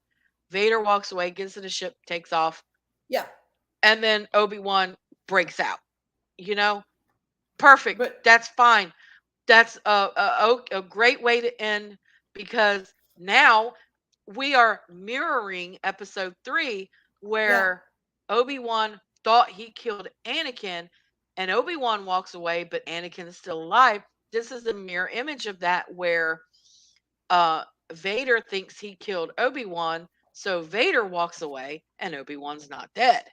Vader walks away, gets in the ship, takes off. Yeah. And then Obi-Wan breaks out. Perfect. But that's fine. That's a great way to end, because now we are mirroring episode 3 where Obi-Wan thought he killed Anakin and Obi-Wan walks away, but Anakin is still alive. This is a mirror image of that, where Vader thinks he killed Obi-Wan, so Vader walks away and Obi-Wan's not dead.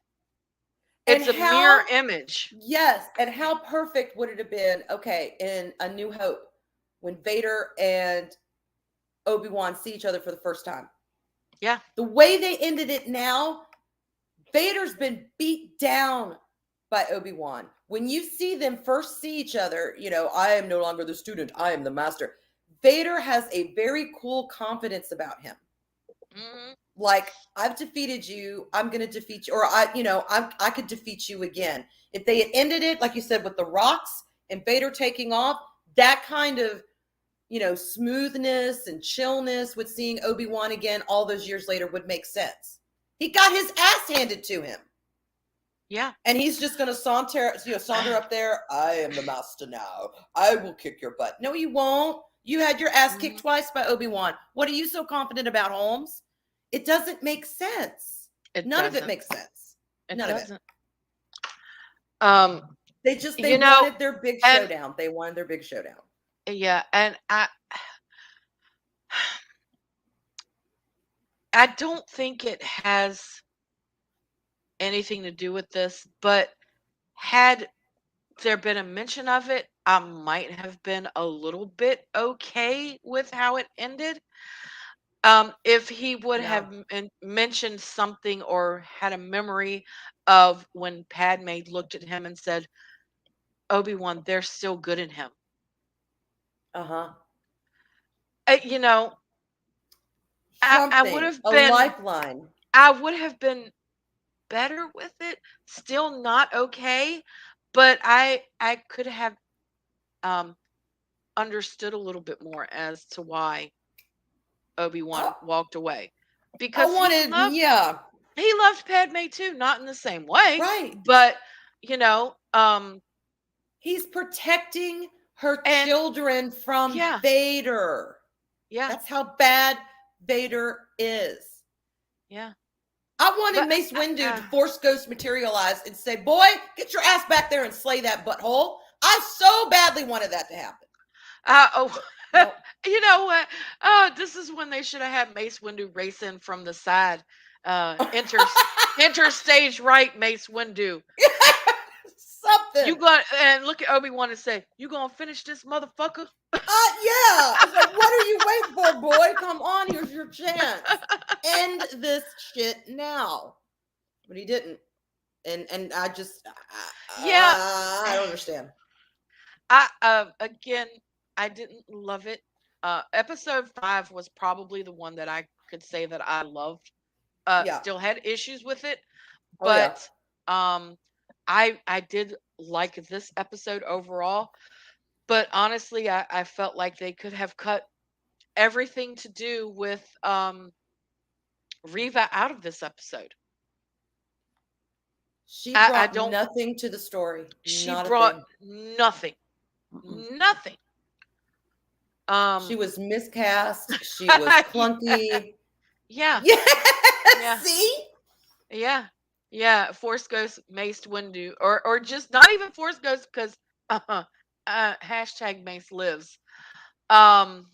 It's a mirror image. Yes. And how perfect would it have been, okay, in A New Hope, when Vader and Obi-Wan see each other for the first time? Yeah. The way they ended it now, Vader's been beat down by Obi-Wan. When you see them first see each other, I am no longer the student, I am the master. Vader has a very cool confidence about him. Mm-hmm. Like, I've defeated you, I'm going to defeat you, or I could defeat you again. If they had ended it, like you said, with the rocks and Vader taking off, that kind of, smoothness and chillness with seeing Obi-Wan again all those years later would make sense. He got his ass handed to him. Yeah. And he's just going to saunter up there. I am the master now. I will kick your butt. No, you won't. You had your ass kicked twice by Obi-Wan. What are you so confident about, Holmes? It doesn't make sense. None of it makes sense. None of it. They wanted their big showdown. They wanted their big showdown. Yeah, and I don't think it has anything to do with this, but had there been a mention of it, I might have been a little bit okay with how it ended. If he would Yeah. have mentioned something or had a memory of when Padme looked at him and said, Obi-Wan, they're still good in him. Uh-huh. You know, I would Something. have A been lifeline. I would have been better with it. Still not okay, but I could have um understood a little bit more as to why I, Obi-Wan walked away. I Because wanted, yeah, he loved Padme too, not in the same way, right. but you know, He's protecting her and children from yeah, Vader. yeah, That's how bad Vader is. yeah. I wanted But Mace Windu to force Ghost materialize and say, "Boy, get your ass back there and slay that butthole." I so badly wanted that to happen. oh, But no. you know what? Oh, this is when they should have had Mace Windu race in from the side. Enter stage right, Mace Windu. You Something. got and look at Obi-Wan and say, "You gonna finish this motherfucker?" Yeah. It's like, what are you waiting for, boy? Come on, here's your chance. End this shit now. But he didn't. And I just Yeah, I don't understand. I again, I didn't love it. Episode 5 was probably the one that I could say that I loved. Yeah. Still had issues with it, Oh yeah. but um, I did like this episode overall. But honestly, I felt like they could have cut everything to do with Riva out of this episode. She I brought don't. nothing to the story. She Not a brought thing. nothing, Mm-mm. nothing. She Um, was miscast. She was yeah, clunky. yeah, Yeah. yeah, See? yeah, yeah. Force Ghost Mace Windu, or just not even Force Ghost because hashtag Mace lives. I'm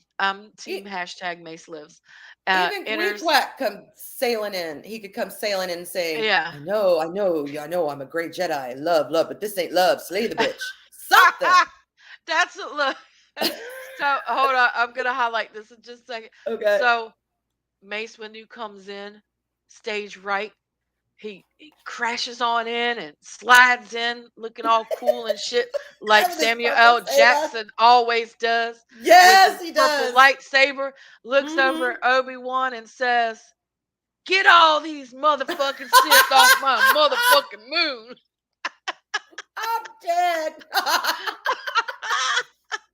team E- hashtag Mace lives. Even Enters. Queequeg come sailing in. He could come sailing in and say, Yeah. I know I'm a great Jedi. Love, love, but this ain't love. Slay the bitch. Something. That's a look. So hold on, I'm gonna highlight this in just a second. Okay. So Mace Windu comes in, stage right. He crashes on in and slides in, looking all cool and shit, like With his Samuel purple L. saber. Jackson always does, with his Yes, he purple does. lightsaber. Looks over Mm-hmm. at Obi-Wan and says, "Get all these motherfucking Sith off my motherfucking moon." I'm dead.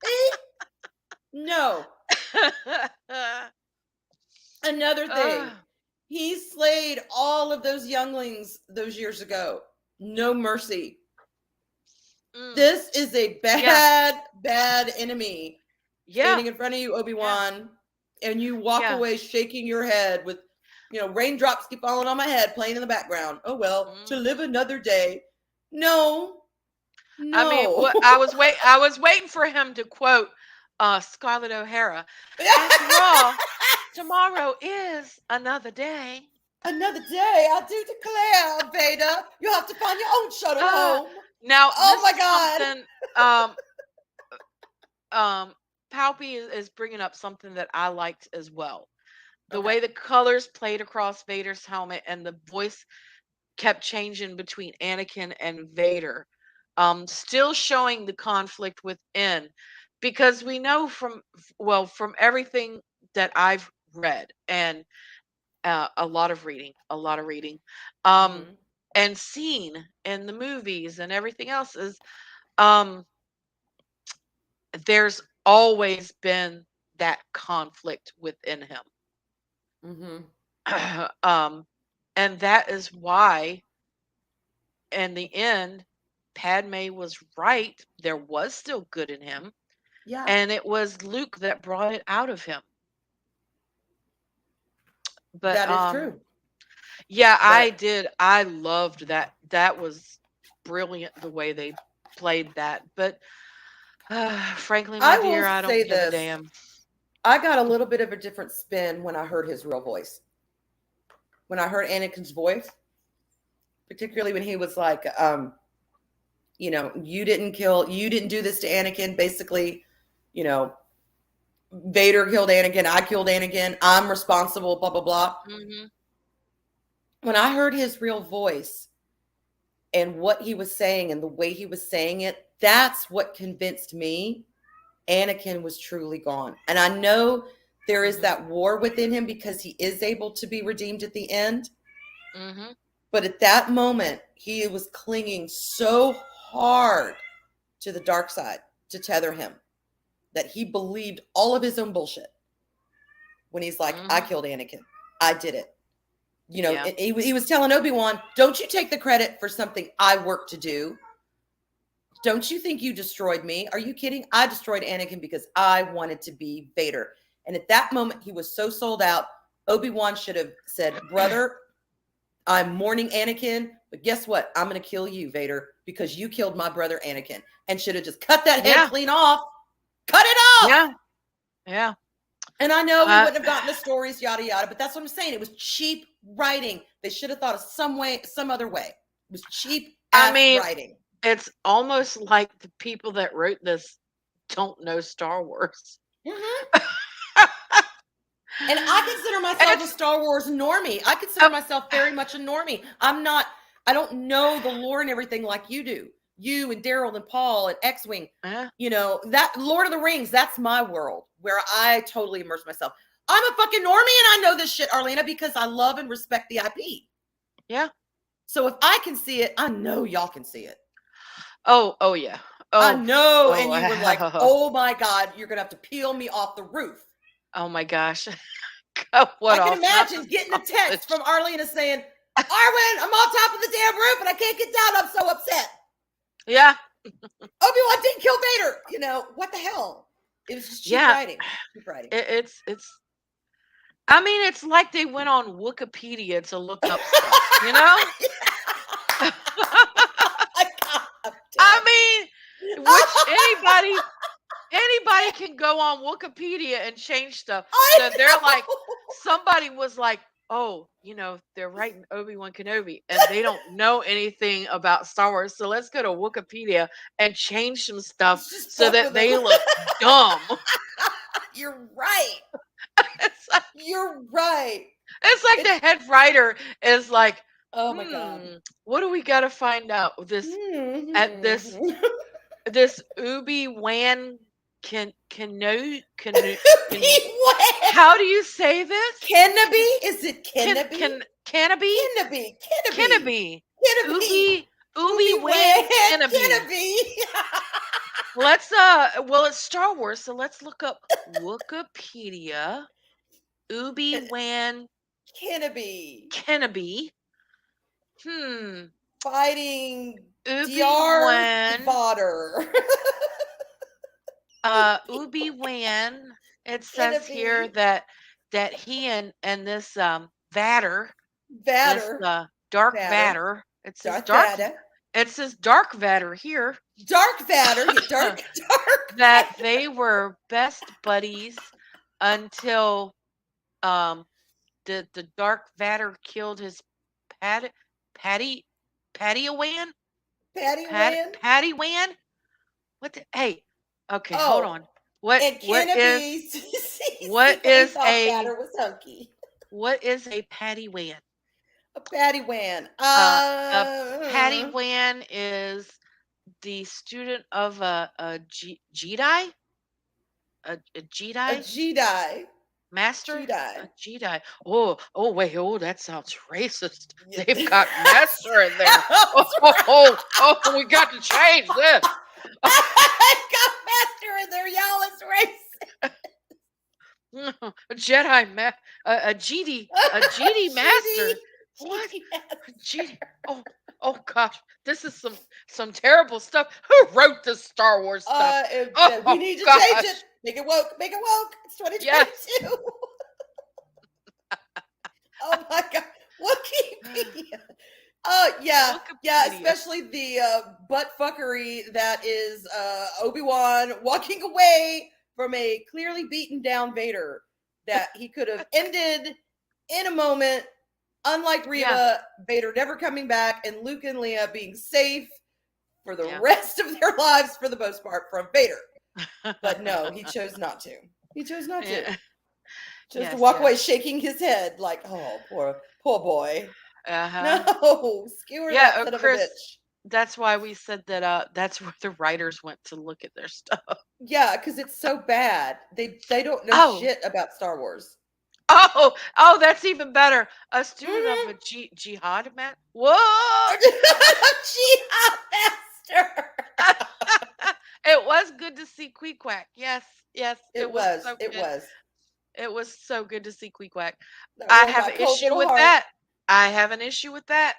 See? No. Another thing. uh, He slayed all of those younglings those years ago. No mercy. mm, This is a yeah, bad, bad enemy yeah, standing in front of you, yeah, Obi-Wan, and you walk yeah. away shaking your head with, raindrops keep falling on my head playing in the background. Oh well, to live Hmm. another day. No, I mean, no. what I was waiting for him to quote Scarlett O'Hara. After all, tomorrow is another day. Another day, I do declare, Vader, you'll have to find your own shuttle Uh, home. Now Oh this my is God. something um Palpy is bringing up something that I liked as well. The Okay. way the colors played across Vader's helmet and the voice kept changing between Anakin and Vader, still showing the conflict within, because we know from everything that I've read and a lot of reading, um, Mm-hmm. and seen in the movies and everything else is um, there's always been that conflict within him. Mm-hmm. um, and that is why in the end, Padme was right. There was still good in him, Yeah, and it was Luke that brought it out of him. But that is true. yeah, I But did. I loved that. That was brilliant the way they played that. But frankly, my I will dear, I don't say give a this. damn. I got a little bit of a different spin when I heard his real voice. when I heard Anakin's voice, particularly when he was like, you didn't do this to Anakin. Basically, you know, Vader killed Anakin. I killed Anakin. I'm responsible, blah, blah, blah. Mm-hmm. When I heard his real voice and what he was saying and the way he was saying it, that's what convinced me Anakin was truly gone. And I know there is that war within him because he is able to be redeemed at the end. Mm-hmm. But at that moment, he was clinging so hard to the dark side to tether him that he believed all of his own bullshit when he's like, I killed Anakin. I did it. He was telling Obi-Wan, don't you take the credit for something I worked to do. Don't you think you destroyed me? Are you kidding? I destroyed Anakin because I wanted to be Vader. And at that moment, he was so sold out. Obi-Wan should have said, brother, I'm mourning Anakin, but guess what? I'm going to kill you, Vader, because you killed my brother Anakin. And should have just cut that head clean off. Cut it off! Yeah. Yeah. And I know we wouldn't have gotten the stories, yada, yada, but that's what I'm saying. It was cheap writing. They should have thought of some other way. It was cheap writing. It's almost like the people that wrote this don't know Star Wars. Mm-hmm. And I consider myself a Star Wars normie. I consider myself very much a normie. I don't know the lore and everything like you do. You and Daryl and Paul and X-Wing. That Lord of the Rings, that's my world where I totally immerse myself. I'm a fucking normie and I know this shit, Arlena, because I love and respect the IP. Yeah. So if I can see it, I know y'all can see it. Oh yeah. I know. And you were like, oh my God, you're going to have to peel me off the roof. Oh my gosh. I can imagine getting a text from Arlena saying, Arwen, I'm on top of the damn roof and I can't get down. I'm so upset. Yeah. Obi-Wan didn't kill Vader. What the hell? It was just cheap writing. Cheap writing. It's like they went on Wikipedia to look up stuff, which anybody can go on Wikipedia and change stuff. So they're like, somebody was like, oh, they're writing Obi-Wan Kenobi and they don't know anything about Star Wars. So let's go to Wikipedia and change some stuff so that they look dumb. You're right. You're right. It's like the head writer is like, oh my God, what do we got to find out? This Obi-Wan how do you say this? Kenobi? Is it Kenobi? Kenobi? Kenobi. Obi-Wan Kenobi. Let's it's Star Wars, so let's look up Wikipedia. Obi-Wan Kenobi. Fighting Darth Vader. Obi-Wan. It says here that he and this Vader. This Dark Vader. It says Dark. It says Dark Vader here. Dark Vader. Dark. That they were best buddies until the Dark Vader killed his Paddy Wan. What the, hey, okay, hold on. What is a Paddy Wan? A Paddy Wan. A Paddy Wan is the student of a Jedi. A Jedi. Master? Jedi. A Jedi. Oh, wait. Oh, that sounds racist. They've got master in there. Oh, we got to change this. I've got master in there, y'all. It's racist. A Jedi, a GD master. What? GD. Oh gosh, this is some terrible stuff. Who wrote this Star Wars stuff? We need to change it. Make it woke. It's 2022. Yes. Oh my God, Wikipedia. Oh yeah, especially the butt fuckery that is Obi-Wan walking away from a clearly beaten down Vader that he could have ended in a moment Unlike Yeah. Reva, Vader never coming back, and Luke and Leia being safe for the Yeah. rest of their lives for the most part from Vader. But no, he chose not to. He chose not to. Yeah. Chose to Yes, walk away yes. shaking his head like, oh, poor boy. Uh-huh. No, skewer Yeah, that son of a Chris, bitch. that's why we said that that's where the writers went to look at their stuff. Yeah, because it's so bad. They don't know Oh, shit about Star Wars. oh, that's even better. A student of Mm-hmm. a jihad, man. What? Jihad master. It was good to see Queequeg. Yes, yes, it It was was. so It good. was. It was so good to see Queequeg. That I warmed have my an cold issue little with heart. that. I have an issue with that.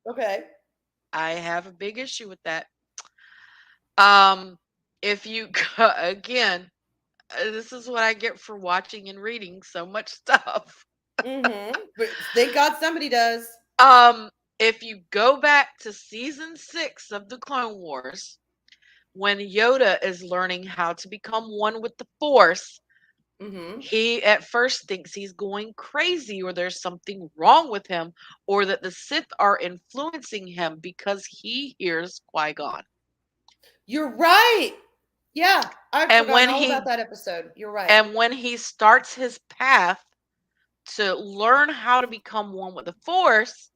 Okay. I have a big issue with that. Um, if you again, this is what I get for watching and reading so much stuff. Mm-hmm. But thank God somebody does. Um, if you go back to season 6 of the Clone Wars, when Yoda is learning how to become one with the Force, Mm-hmm. he at first thinks he's going crazy or there's something wrong with him or that the Sith are influencing him because he hears Qui-Gon. You're right. Yeah, I'd And forgotten when all about he that episode. You're right. and when he starts his path to learn how to become one with the Force,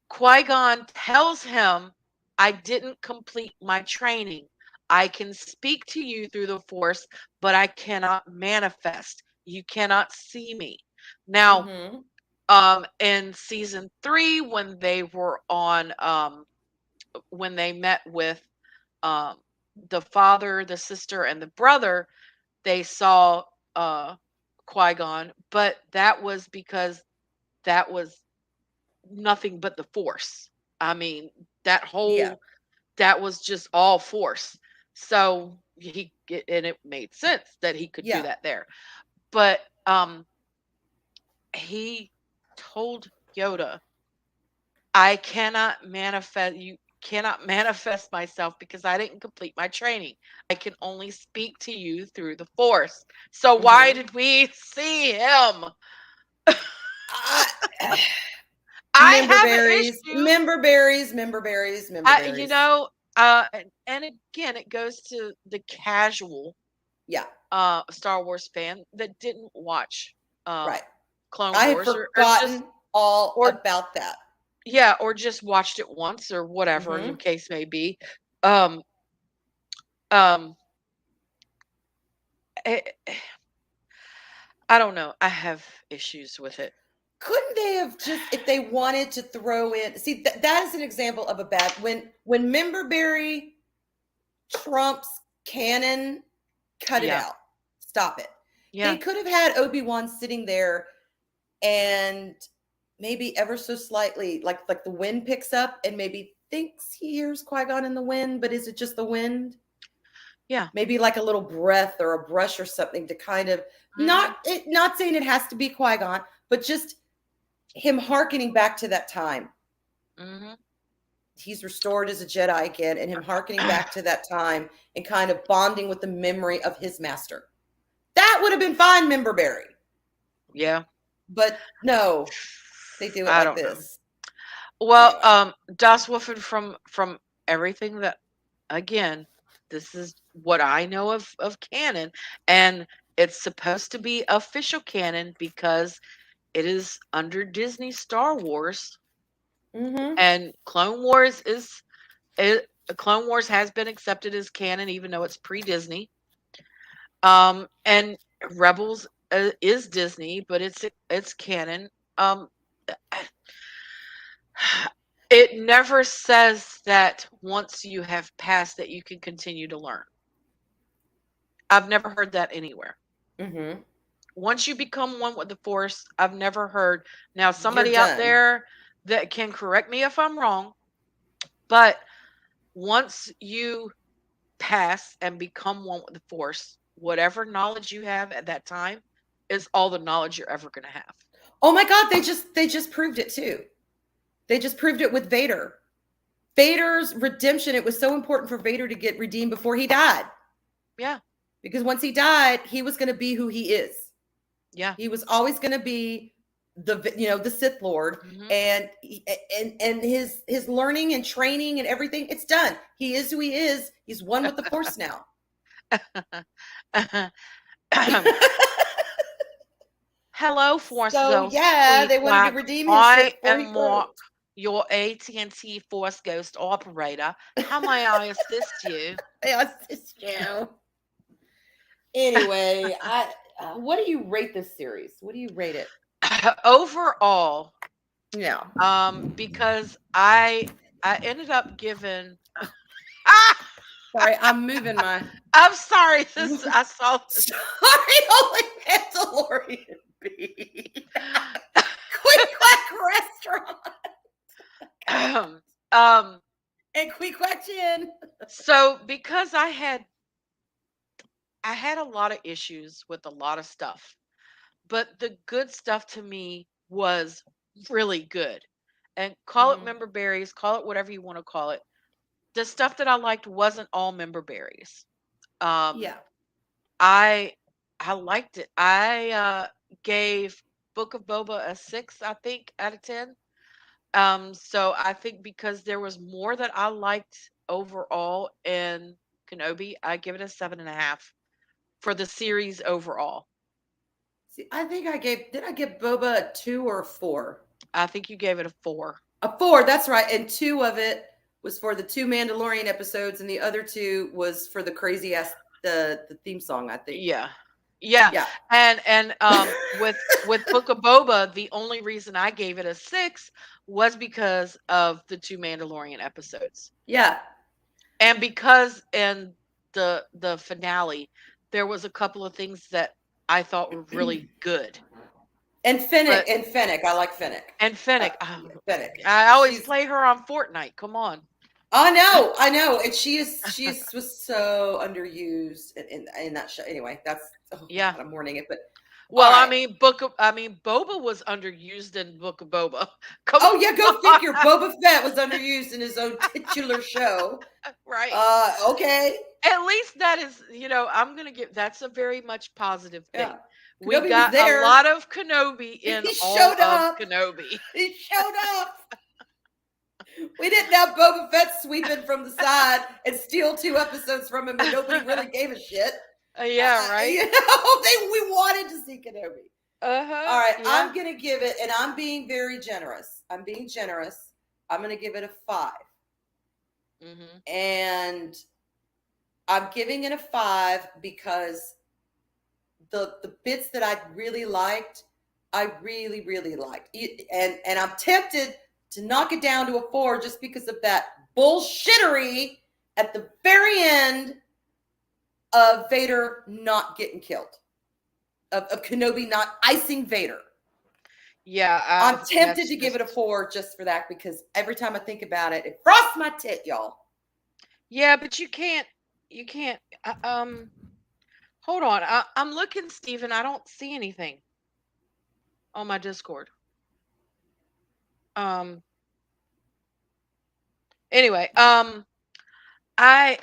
Qui-Gon tells him, I didn't complete my training. I can speak to you through the Force, but I cannot manifest. You cannot see me. Now, Mm-hmm. in season 3, when they were on, when they met with um, the father, the sister, and the brother, they saw Qui-Gon, but that was because that was nothing but the Force. I mean, that Yeah. whole that was just all Force. So and it made sense that he could do Yeah. that there. But he told Yoda, I cannot manifest you cannot manifest myself because I didn't complete my training. I can only speak to you through the Force. So why Mm-hmm. did we see him? I, I member have an berries, issue. member berries, member berries, member I you berries. know, and again it goes to the casual Yeah, Star Wars fan that didn't watch right. Clone I had Wars or just forgotten all or about that. yeah, or just watched it once or whatever the Mm-hmm. case may be. Um um eh, I don't know. I have issues with it. Couldn't they have just, if they wanted to throw in? See, that is an example of a bad when memberberry trumps canon. Cut it Yeah. out. Stop it. They Yeah. could have had Obi-Wan sitting there and maybe ever so slightly, like the wind picks up and maybe thinks he hears Qui-Gon in the wind, but is it just the wind? Yeah. Maybe like a little breath or a brush or something to kind of Mhm. not saying it has to be Qui-Gon, but just him hearkening back to that time. Mhm. He's restored as a Jedi again, and him hearkening back to that time and kind of bonding with the memory of his master. That would have been fine, Memberberry. Yeah. But no, they do it I like don't know. this. Well, Anyway. Das Wolfen from everything that again, this is what I know of canon, and it's supposed to be official canon because it is under Disney Star Wars, Mm-hmm. and it, Clone Wars has been accepted as canon even though it's pre-Disney. And Rebels is Disney, but it's canon. Um, it never says that once you have passed that you can continue to learn. I've never heard that anywhere. Mm-hmm. Once you become one with the Force, I've never heard. Now, You're somebody out done. there that can correct me if I'm wrong, but once you pass and become one with the Force, whatever knowledge you have at that time is all the knowledge you're ever going to have. Oh my God, they just proved it too. They just proved it with Vader. Vader's redemption, it was so important for Vader to get redeemed before he died. Yeah. Because once he died, he was going to be who he is. Yeah. He was always going to be the Sith Lord, Mhm. and his learning and training and everything. It's done. He is who he is. He's one with the Force now. Hello, Force So Ghost, yeah, Quee they wanted to Quack. redeem him I before am he broke. Mark, your AT&T Force Ghost operator. How may I assist you? Yes, it's you. Anyway, I what do you rate this series? What do you rate it? Overall, Yeah. because I ended up giving. Ah, Sorry, I'm moving my. I'm sorry. This I saw this. Sorry, only Mandalorian bee. Quick Quack restaurant um. and Quick Quack Chin. So because I had a lot of issues with a lot of stuff, but the good stuff to me was really good. And call it Mm-hmm. member berries, call it whatever you want to call it. The stuff that I liked wasn't all member berries. Um, Yeah. I I liked it. I gave Book of Boba a 6, I think, out of 10. So I think because there was more that I liked overall in Kenobi, I give it a 7.5 for the series overall. See, I think I gave. Did I give Boba a 2 or a 4? I think you gave it a 4. A 4. That's right. And 2 of it was for the 2 Mandalorian episodes, and the other 2 was for the crazy ass the theme song. I think. Yeah. Yeah. Yeah. And with Book of Boba, the only reason I gave it a 6 was because of the 2 Mandalorian episodes. Yeah. And because in the finale there was a couple of things that I thought were really good. And Fennec, But I like Fennec. and Uh, Fennec, Fennec. I always She's. play her on Fortnite. Come on. I know, and was so underused in that show. Anyway, that's oh Yeah. god, I'm mourning it. But all Well, right. I mean Boba was underused in Book of Boba. Come Oh yeah, go on. figure. Boba Fett was underused in his own titular show. Right. Okay. At least that is, I'm going to give that's a very much positive thing. Yeah. We Kenobi was got a there. lot of Kenobi in He all showed of up. Kenobi. He showed up. We didn't have Boba Fett sweeping from the side and steal 2 episodes from him, and nobody really gave a shit. Yeah, right? We wanted to see Kenobi. All Uh-huh. right, Yeah. I'm gonna give it, and I'm being very generous. I'm being generous. I'm gonna give it a 5, Mhm. and I'm giving it a 5 because the bits that I really liked, I really really liked, and I'm tempted to knock it down to a 4 just because of that bullshittery at the very end of Vader not getting killed, of Kenobi not icing Vader. Yeah, I'm tempted that's to give it a just 4 just for that because every time I think about it, it frosts my tit, y'all. Yeah, but you can't hold on. I'm looking, Steven. I don't see anything on my Discord. Um anyway, I and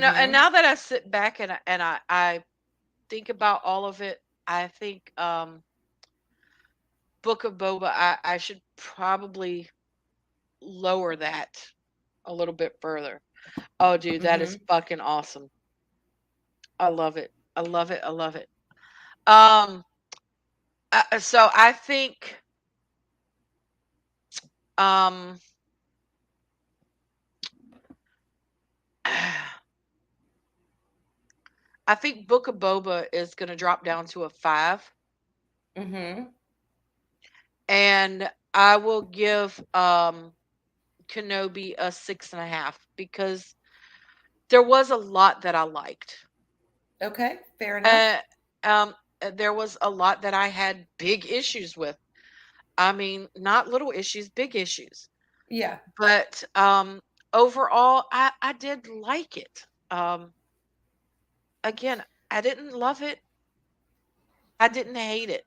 Mm-hmm. now that I sit back and I think about all of it, I think Book of Boba, I should probably lower that a little bit further. Oh, dude, that is Mm-hmm. fucking awesome. I love it. I love it. I love it. Um, so I think, um, I think Book of Boba is going to drop down to a 5, Mm-hmm. and I will give Kenobi a 6.5 because there was a lot that I liked. Okay, fair enough. Uh, there was a lot that I had big issues with. I mean, not little issues, big issues. Yeah. But overall, I did like it. Again, I didn't love it. I didn't hate it.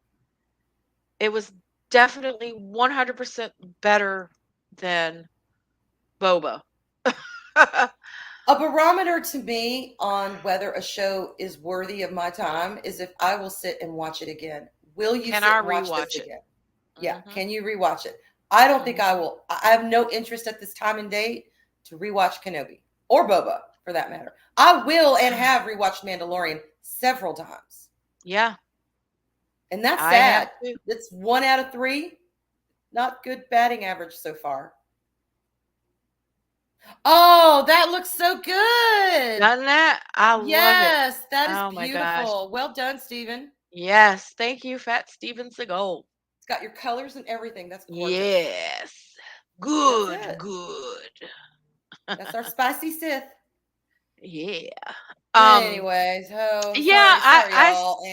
It was definitely 100% better than Boba. A barometer to me on whether a show is worthy of my time is if I will sit and watch it again. Will you Can sit I and watch this rewatch it? again? Yeah. Mm-hmm. Can you rewatch it? I don't think I Mm-hmm. will. I have no interest at this time and date to rewatch Kenobi or Boba for that matter. I will and have rewatched Mandalorian several times. Yeah, And that's I have sad. too. It's 1 out of 3. Not good batting average so far. Oh, that looks so good. Done that? I love it. Yes, that is Oh my gosh. beautiful. Well done, Stephen. Yes. Thank you, Fat Steven Seagal. It's got your colors and everything. That's gorgeous. Yes. That's Good, it. good. That's our spicy Sith. Yeah. Um, Anyways, oh, yeah, sorry, y'all.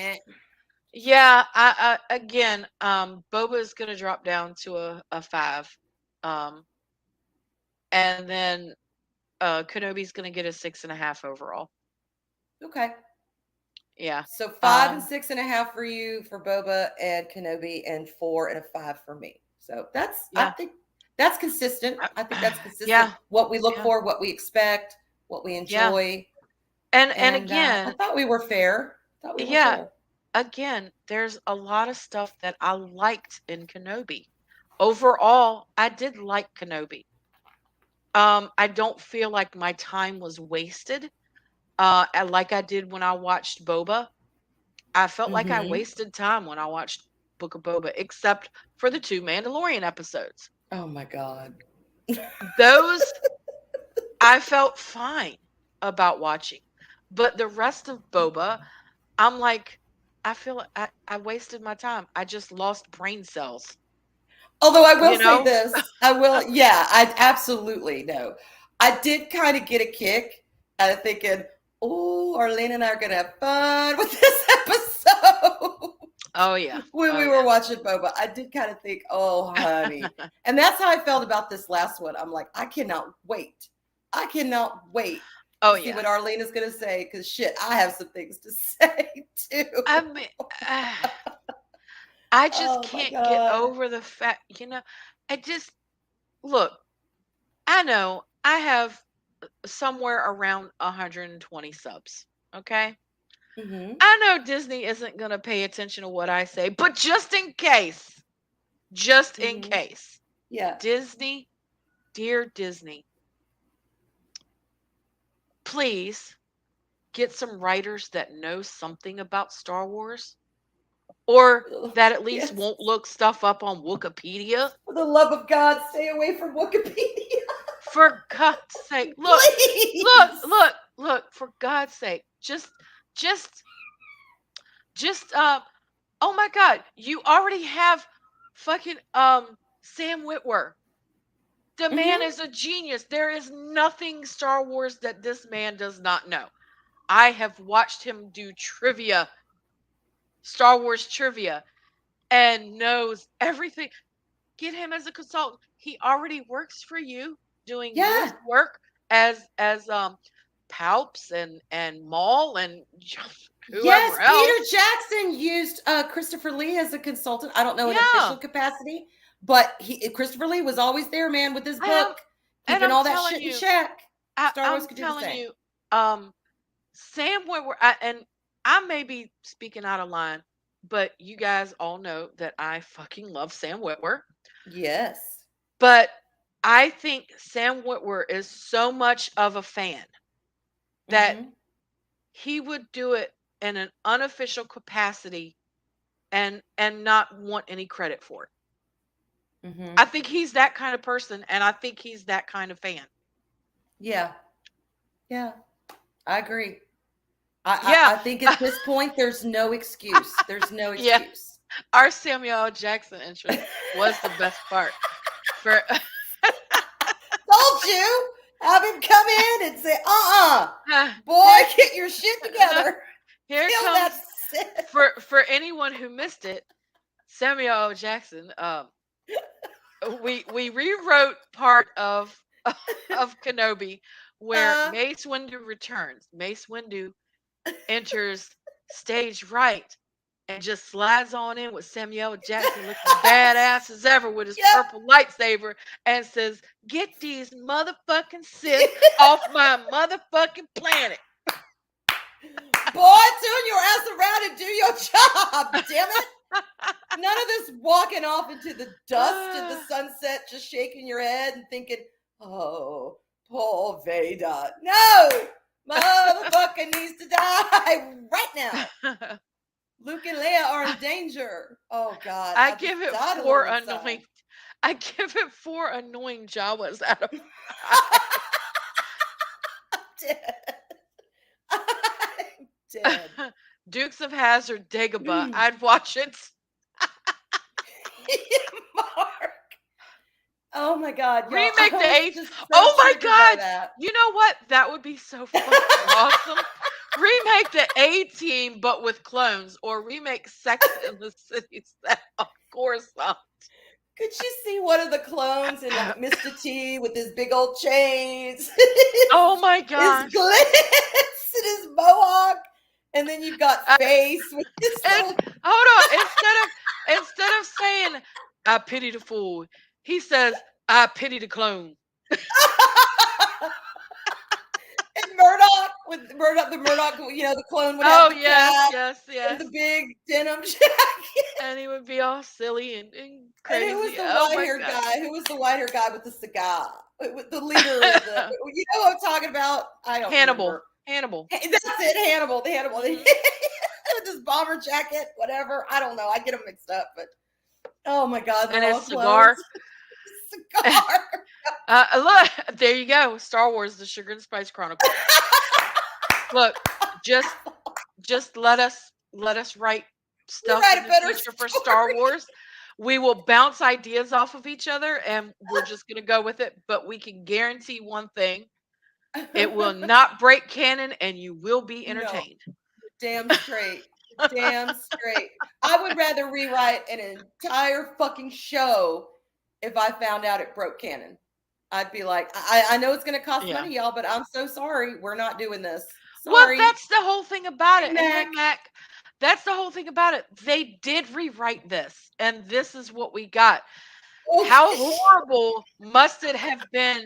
yeah, again, Boba is gonna drop down to a 5. Um, and then Kenobi's gonna get a 6.5 overall. Okay. Yeah. So 5 and 6.5 for you for Boba and Kenobi, and 4 and a 5 for me. So I Yeah. think that's consistent. I think that's consistent. Yeah. What we look Yeah. for, what we expect, what we Yeah. enjoy. And And I again, thought we were fair. Thought we were yeah, fair. again, there's a lot of stuff that I liked in Kenobi. Overall, I did like Kenobi. I don't feel like my time was wasted. And like I did when I watched Boba. I felt like I Mm-hmm. wasted time when I watched Book of Boba, except for the 2 Mandalorian episodes. Oh my God. Those I felt fine about watching. But the rest of Boba, I'm like, I feel I wasted my time. I just lost brain cells, Although I will you say know? this, I will, yeah, I absolutely know. I did kind of get a kick out of thinking, oh, Arlene and I are going to have fun with this episode. Oh yeah. When Oh we were yeah. watching Boba, I did kind of think, oh, honey. And that's how I felt about this last one. I'm like, I cannot wait. I cannot wait Oh to see yeah. what Arlene is going to say because shit, I have some things to say too. I mean, uh, I just Oh my can't get God. over the fact, I just look, I know I have somewhere around 120 subs. Okay. Mm-hmm. I know Disney isn't going to pay attention to what I say, but just in Mm-hmm. case, Yeah. Disney, dear Disney, please get some writers that know something about Star Wars or Ugh, that at least yes. won't look stuff up on Wikipedia. For the love of God, stay away from Wikipedia. For God's sake, look, look, Please. look, look, for God's sake, just, just, oh my God, you already have fucking, Sam Witwer. The man Mm-hmm. is a genius. There is nothing Star Wars that this man does not know. I have watched him do trivia, Star Wars trivia, and knows everything. Get him as a consultant. He already works for you doing voice Yeah. work as Palps and Maul and Yes, whoever Peter else. Jackson used Christopher Lee as a consultant. I don't know in official Yeah. capacity, but Christopher Lee was always there, man, with his I am book, and keeping I'm all that telling shit in you, check. Star Wars I'm could do the telling same. you, Sam Witwer, and I may be speaking out of line, but you guys all know that I fucking love Sam Witwer. Yes. But I think Sam Witwer is so much of a fan that Mm-hmm. he would do it in an unofficial capacity and not want any credit for it. Mm-hmm. I think he's that kind of person and I think he's that kind of fan. Yeah. Yeah. I agree. Yeah. I think at this point there's no excuse. There's no Yeah. excuse. Our Samuel L. Jackson entrance was the best part. For Told you. Have him come in and say, boy, here, get your shit together. here Kill comes that Sith. for anyone who missed it, Samuel L. Jackson. We rewrote part of Kenobi where Uh, Mace Windu returns. Mace Windu enters stage right and just slides on in with Samuel Jackson looking badass as ever with his yep. purple lightsaber and says, "Get these motherfucking Sith off my motherfucking planet." Boy, turn your ass around and do your job, damn it. walking off into the dust and the Ah, sunset, just shaking your head and thinking, oh, Paul Vader. No! Motherfucker needs to die right now. Luke and Leia are in danger. Oh God, I I just give it died a four little inside. annoying. I give it four annoying Jawas out of 5. I'm dead. I'm dead. Dukes of Hazard, Dagobah. I'd watch it. Mark. Oh my God, y'all. Remake I the was eighth. just so Oh my triggered by God! that. You know what? That would be so fucking awesome. Remake the A Team, but with clones, or remake Sex in the City set of Coruscant. Could you see one of the clones in like Mr. T with his big old chains, Oh my his gosh! glitz, and his mohawk, and then you've got Uh, Face with his and little. hold on, instead of saying "I pity the fool," he says "I pity the clone." And Murdoch with Murdoch, the Murdoch, the clone would have Oh the yes, cap yes, and the yes. big denim jacket. And he would be all silly and And who was crazy. the Oh white my haired god. guy? Who was the white haired guy with the cigar? With the leader of the. You know what I'm talking about? I don't Hannibal. remember. Hannibal. That's it, Hannibal. The Hannibal Hmm. with his bomber jacket, whatever. I don't know. I get them mixed up, but oh my God, And they're his all clones. cigar. Cigar. Look, there you go. Star Wars: The Sugar and Spice Chronicles. Look, just just let us write You stuff write in a the better future for Star story. Wars. We will bounce ideas off of each other and we're just going to go with it, but we can guarantee one thing. It will not break canon and you will be No, entertained. damn straight. Damn straight. I would rather rewrite an entire fucking show if I found out it broke canon. I'd be like, I know it's going to cost Yeah. money, y'all, but I'm so sorry. We're not doing this. Well, Sorry. that's the whole thing about Hey, it. And hey, Mac. Mac, that's the whole thing about it. They did rewrite this, and this is what we got. How Okay. horrible must it have been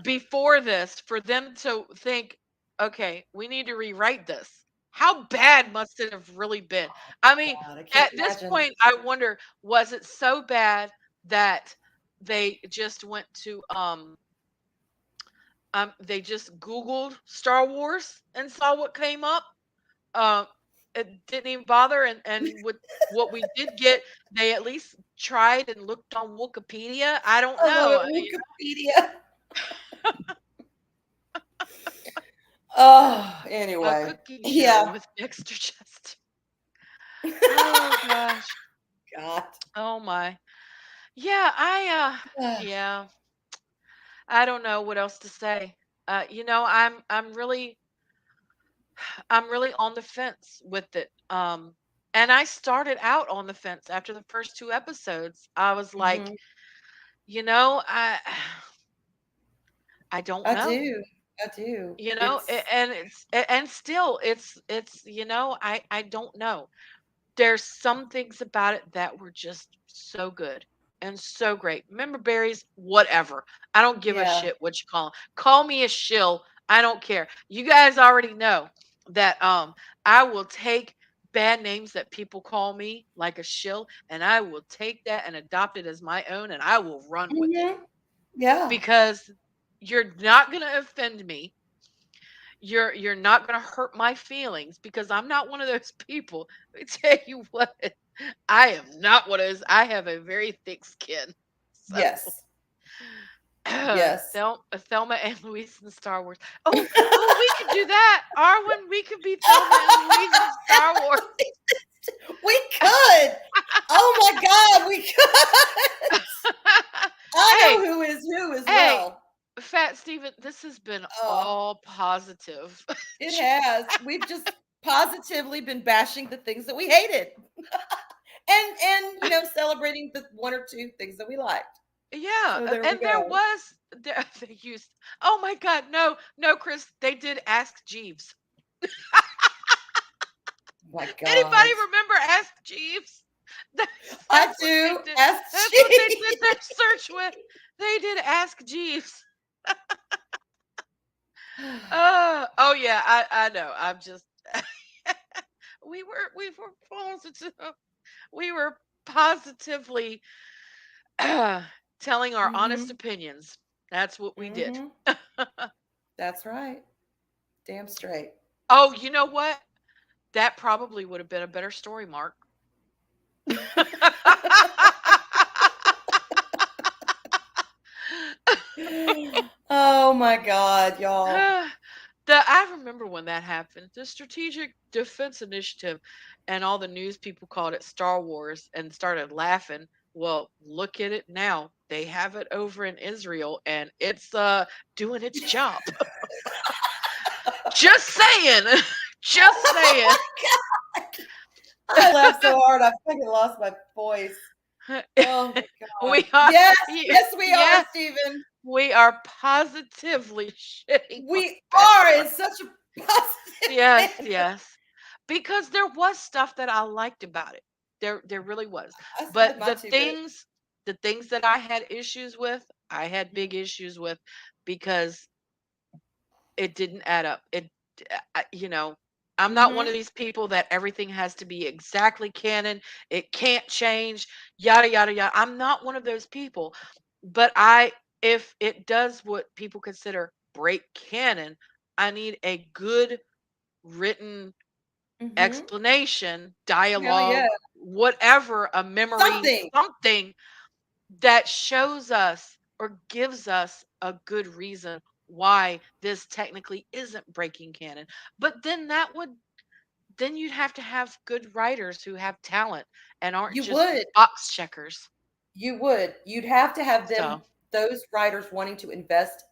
before this for them to think, okay, we need to rewrite this? How bad must it have really been? I mean, God, I can't at this imagine. point, I wonder, was it so bad that they just went to they just Googled Star Wars and saw what came up? Um, it didn't even bother, and with what we did get, they at least tried and looked on Wikipedia. I don't I love know. it. Wikipedia. Oh, A anyway. cooking show Yeah. with Dexter Chest. Oh gosh. God. Oh my. Yeah, yeah, I don't know what else to say. I'm really on the fence with it. And I started out on the fence after the first 2 episodes. I was like, Hmm. you know, I I don't I know. do. I do. And and still it's I don't know. There's some things about it that were just so good and so great. Member berries, whatever. I don't give a Yeah. shit what you call 'em. Call me a shill. I don't care. You guys already know that I will take bad names that people call me like a shill and I will take that and adopt it as my own and I will run with it Hmm. Yeah. because you're not going to offend me. You're not going to hurt my feelings because I'm not one of those people. Let me tell you what. I am not one of those. I have a very thick skin. So Yes. Yes. Thelma and Louise in Star Wars. Oh, we could do that. Arwen, we could be Thelma and Louise in Star Wars. We could. Oh my God, we could. I Hey, know who is who as hey, well. Fat Steven, this has been Uh, all positive. it has. We've just positively been bashing the things that we hated. And celebrating the one or two things that we liked. Yeah, So there we and there go. was they used. Oh my God, no, no, Chris, they did Ask Jeeves. My God. Anybody remember Ask Jeeves? I That's what they do. did. Ask That's what they she. did their search with. They did Ask Jeeves. Oh yeah, I know. I'm just we were positive. We were positively telling our honest Mm-hmm. opinions. That's what we did. Mm-hmm. That's right. Damn straight. Oh, you know what? That probably would have been a better story, Mark. Oh my God, y'all. I remember when that happened. The Strategic Defense Initiative, and all the news people called it Star Wars and started laughing. Well, look at it now. They have it over in Israel, and it's doing its job. Just saying. Just saying. I laughed so hard I fucking lost my voice. Oh my God. We are, Yes, yeah, yes, we are, yeah, Stephen. we are positively shitting on We are Pandora. in such a positive Yes, manner. yes. Because there was stuff that I liked about it. There really was. I But said my two bits. the things that I had issues with, I had big issues with because it didn't add up. You know, I'm not one of Mm-hmm. these people that everything has to be exactly canon. It can't change, yada yada yada. I'm not one of those people. But if it does what people consider break canon, I need a good written Mm-hmm. explanation, Hell yeah. dialogue, whatever, a memory, Something. something that shows us or gives us a good reason why this technically isn't breaking canon. But then you'd have to have good writers who have talent and aren't You just would. box checkers. You would. You'd have to have them, So, those writers wanting to invest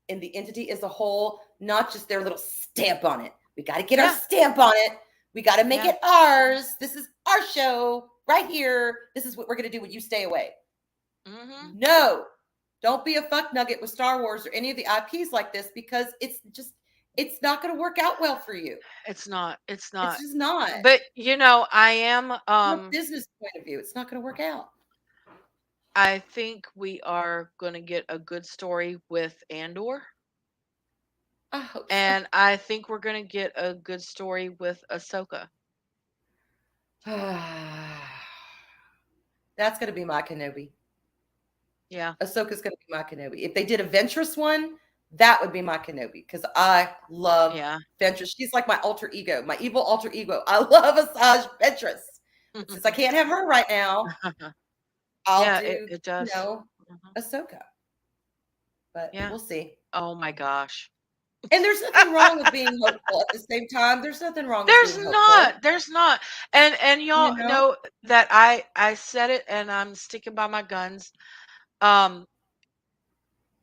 in the entity as a whole, not just their little stamp on it. We got to get our yeah, stamp on it. We got to make yeah. it ours. This is our show right here. This is what we're going to do when you stay away. Mhm. No, don't be a fuck nugget with Star Wars or any of the IPs like this because it's not going to work out well for you. It's not. It's It's not. just not. But I am From a business point of view, it's not going to work out. I think we are going to get a good story with Andor. I hope so. And I think we're gonna get a good story with Ahsoka. That's going to be my Kenobi. Yeah, Ahsoka's going to be my Kenobi. If they did a Ventress one, that would be my Kenobi because I love yeah. Ventress. She's like my alter ego, my evil alter ego. I love Asajj Ventress. But since I can't have her right now, I'll Yeah, do, it does. Mhm. Ahsoka. But Yeah. we'll see. Oh my gosh. And there's nothing wrong with being hopeful at the same time. There's nothing wrong with There's being hopeful. not. There's not. And You y'all know? know that I said it and I'm sticking by my guns. Um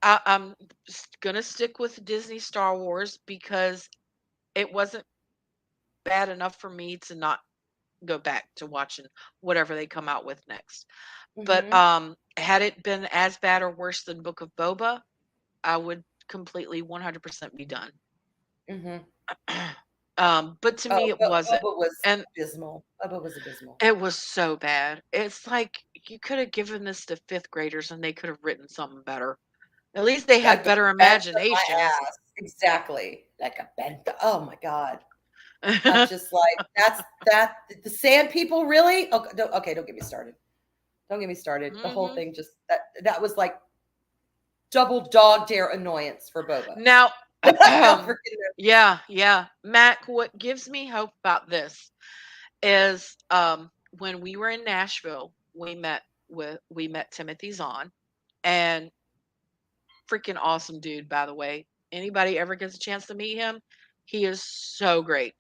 I'm gonna stick with Disney Star Wars because it wasn't bad enough for me to not go back to watching whatever they come out with next. But Mm-hmm. had it been as bad or worse than Book of Boba, I would completely 100% be done. Mm-hmm. But to me, Oh, it wasn't. Bubba was And abysmal. Bubba was abysmal. it was so bad. It's like you could have given this to fifth graders and they could have written something better. At least they Like had a better bent up my imaginations. ass. Exactly. Like a bent. Oh my God. I'm just like, that. The sand people, really? Okay, don't get me started. Don't get me started. The whole Hmm. thing just, that was like double dog dare annoyance for Boba. Now, I freaking yeah, yeah. Mac, what gives me hope about this is when we were in Nashville, we met Timothy Zahn, and freaking awesome dude, by the way. Anybody ever gets a chance to meet him, he is so great.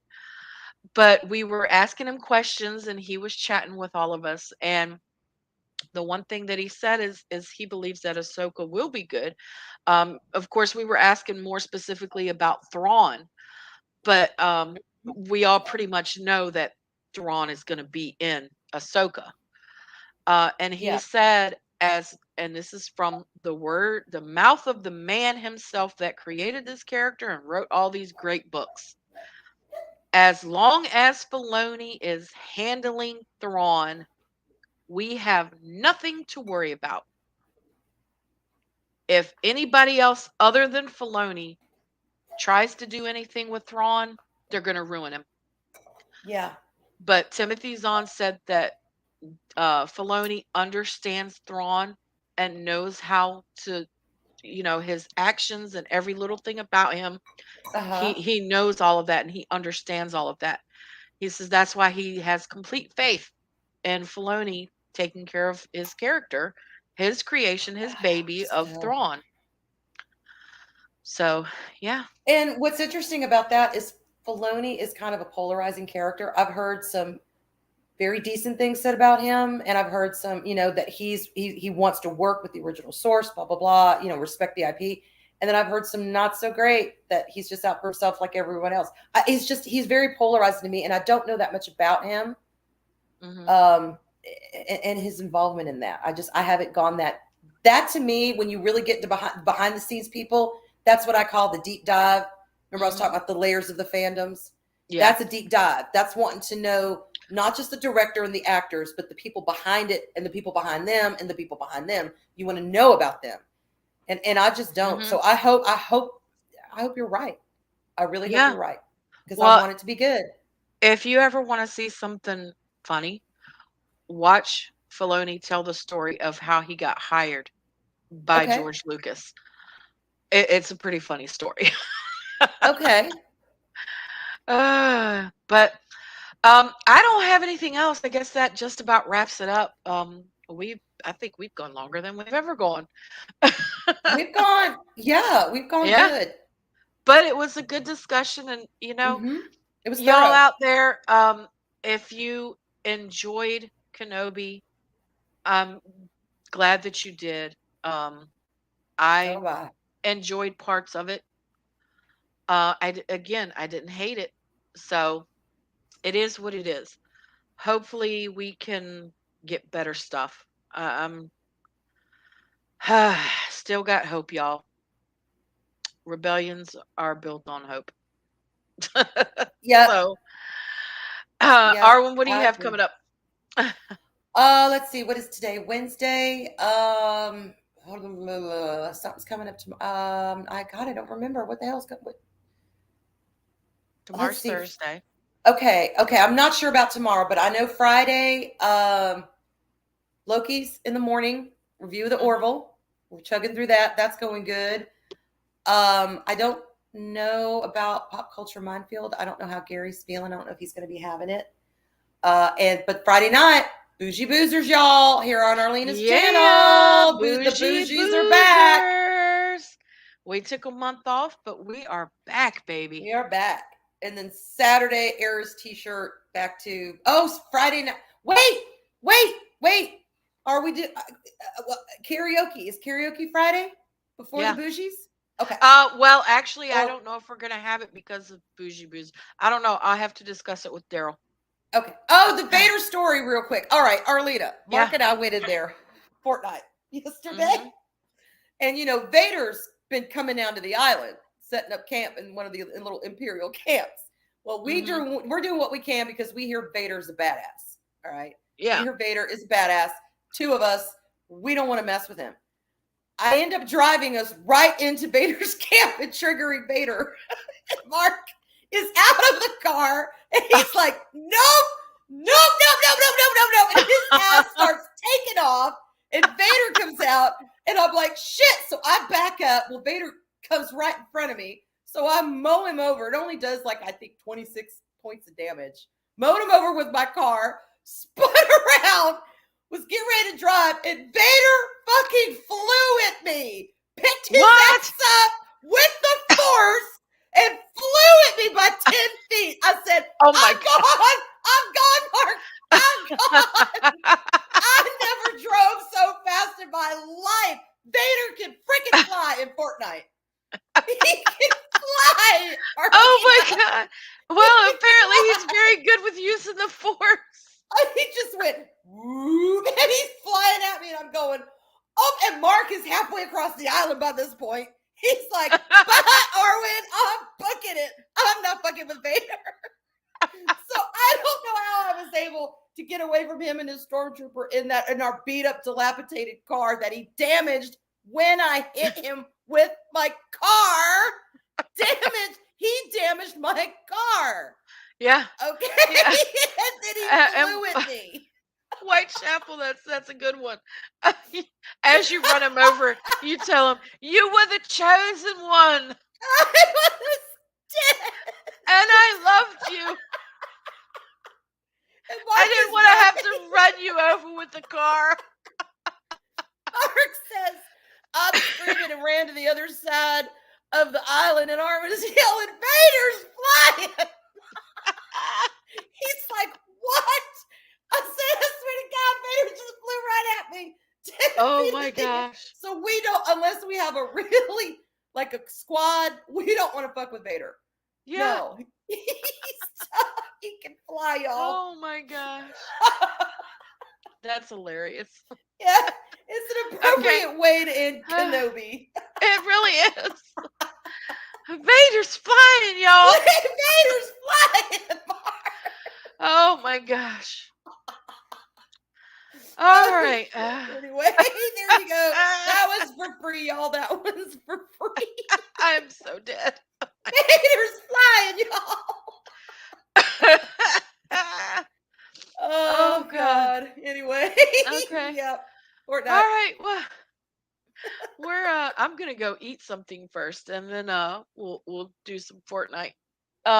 But we were asking him questions and he was chatting with all of us. And the one thing that he said is he believes that Ahsoka will be good. Of course, we were asking more specifically about Thrawn, but we all pretty much know that Thrawn is going to be in Ahsoka. And he yeah. said, and this is from the mouth of the man himself that created this character and wrote all these great books. As long as Filoni is handling Thrawn, we have nothing to worry about. If anybody else other than Filoni tries to do anything with Thrawn, they're going to ruin him. Yeah. But Timothy Zahn said that Filoni understands Thrawn and knows how to, his actions and every little thing about him. He Uh-huh. he knows all of that and he understands all of that. He says that's why he has complete faith in Filoni taking care of his character, his creation, his baby of Still. Thrawn. So, yeah. And what's interesting about that is Filoni is kind of a polarizing character. I've heard some very decent things said about him, and I've heard some, that he wants to work with the original source, blah blah blah, respect the IP. And then I've heard some not so great that he's just out for himself like everyone else. He's very polarizing to me, and I don't know that much about him, Hmm. um, and his involvement in that. I haven't gone that to me when you really get to behind the scenes people. That's what I call the deep dive. Remember I was talking Hmm. about the layers of the fandoms. Yeah. That's a deep dive. That's wanting to know not just the director and the actors, but the people behind it and the people behind them and the people behind them. You want to know about them. And I just don't. Hmm. So I hope you're right. I really hope Yeah. you're right. Because I Well, want it to be good. if you ever want to see something funny, watch Filoni tell the story of how he got hired by Okay. George Lucas. It's a pretty funny story. Okay. But I don't have anything else. I guess that just about wraps it up. I think we've gone longer than we've ever gone. We've gone Yeah, good. but it was a good discussion, and Mm-hmm. It was y'all thorough. out there, if you enjoyed Kenobi, I'm glad that you did. So I have I. enjoyed parts of it. Again, I didn't hate it, so it is what it is. Hopefully, we can get better stuff. I'm still got hope, y'all. Rebellions are built on hope. Yep. So, Yep. Arwen, what do you I have agree. coming up? Let's see. What is today? Wednesday. Something's coming up tomorrow. I don't remember what the hell's coming. Let's Tomorrow's see. Thursday. Okay. I'm not sure about tomorrow, but I know Friday. Loki's in the morning. Review of the Hmm. Orville. We're chugging through that. That's going good. I don't know about Pop Culture Minefield. I don't know how Gary's feeling. I don't know if he's going to be having it. But Friday night, Bougie Boozers, y'all, here on Arlena's Yeah, channel. The bougie Bougies are back. boozers. We took a month off, but we are back, baby. We are back. And then Saturday, Era's t-shirt back to Friday night. Wait. Are we do karaoke? Is karaoke Friday before the Yeah. Bougies? Okay. Well, actually, I Or don't know if we're gonna have it because of bougie booze. I don't know. I'll have to discuss it with Daryl. okay. Oh, the Vader story, real quick. All right, Arlena, Mark Yeah. and I went in there fortnight yesterday. Hmm. And Vader's been coming down to the island, setting up camp in one of the little Imperial camps. Well, Hmm. we're doing what we can because we hear Vader's a badass. All right. We Yeah. hear Vader is a badass. Two of us, we don't want to mess with him. I end up driving us right into Vader's camp and triggering Vader. Mark is out of the car and he's like, nope. And his ass starts taking off and Vader comes out and I'm like, shit. So I back up. Well, Vader comes right in front of me. So I mow him over. It only does I think 26 points of damage. Mowed him over with my car, spun around, was getting ready to drive, and Vader fucking flew at me, picked his What? ass up with the force, and flew at me by 10 feet. I said, Oh my I'm gone, Mark. I'm gone. I never drove so fast in my life. Vader can freaking fly in Fortnite. He can fly. Oh my Arlena. god. Well, apparently he's very good with using the force. He just went, whoop, and he's flying at me, and I'm going, and Mark is halfway across the island by this point. He's like, bye, Arwen, I'm booking it. I'm not fucking with Vader. So I don't know how I was able to get away from him and his stormtrooper in our beat up, dilapidated car that he damaged when I hit him with my car. He damaged my car. Yeah. Okay. Yeah. And then he flew at me. Whitechapel, that's a good one. As you run him over, you tell him, "You were the chosen one, I was dead. and I loved you. And I Mark didn't is want to have dying. to run you over with the car." Mark says, I'm screaming and ran to the other side of the island, and Armin is yelling, Vader's flying. He's like, what? I said, I swear to God, Vader just flew right at me. 10 Oh feet my in the air. gosh. So we don't, unless we have a really, like a squad, we don't want to fuck with Vader. Yeah. No. He can fly, y'all. Oh my gosh. That's hilarious. Yeah, it's an Okay. appropriate way to end Kenobi. It really is. Vader's flying, y'all. Vader's flying. Oh my gosh. All right. Anyway, there you go. That was for free, y'all. That was for free. I'm so dead. Vader's flying, y'all. Oh God. Anyway. Okay. Yep. All Fortnite. right. Well, I'm gonna go eat something first, and then we'll do some Fortnite.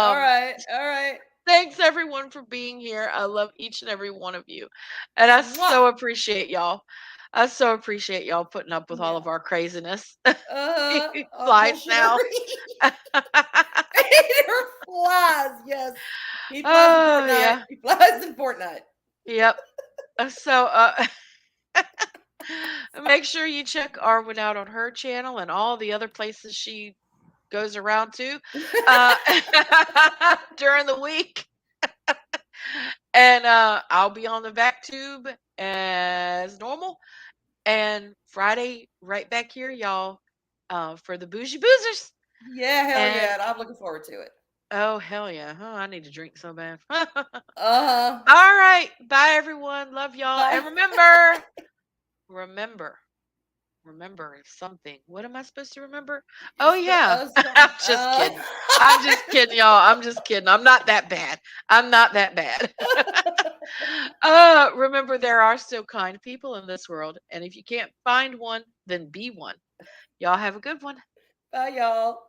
All Um, right. All right. Thanks everyone for being here. I love each and every one of you, and I Mwah. so appreciate y'all. I so appreciate y'all putting up with all of Yeah. our craziness. Our Flies now. bullshittery. Vader flies. Yes. He flies in Oh Fortnite. yeah. He flies in Fortnite. Yep. So make sure you check Arwen out on her channel and all the other places she goes around to uh, during the week. And I'll be on the back tube as normal. And Friday, right back here, y'all, for the Bougie Boozers. Yeah, hell And yeah. And I'm looking forward to it. oh, hell yeah. Oh, I need to drink so bad. All Uh-huh. right. Bye, everyone. Love y'all. Bye. And remember, remember something. What am I supposed to remember? Oh yeah. I'm just kidding. I'm just kidding, y'all. I'm just kidding. I'm not that bad. I'm not that bad. Remember there are still kind people in this world, and if you can't find one, then be one. Y'all have a good one. Bye, y'all.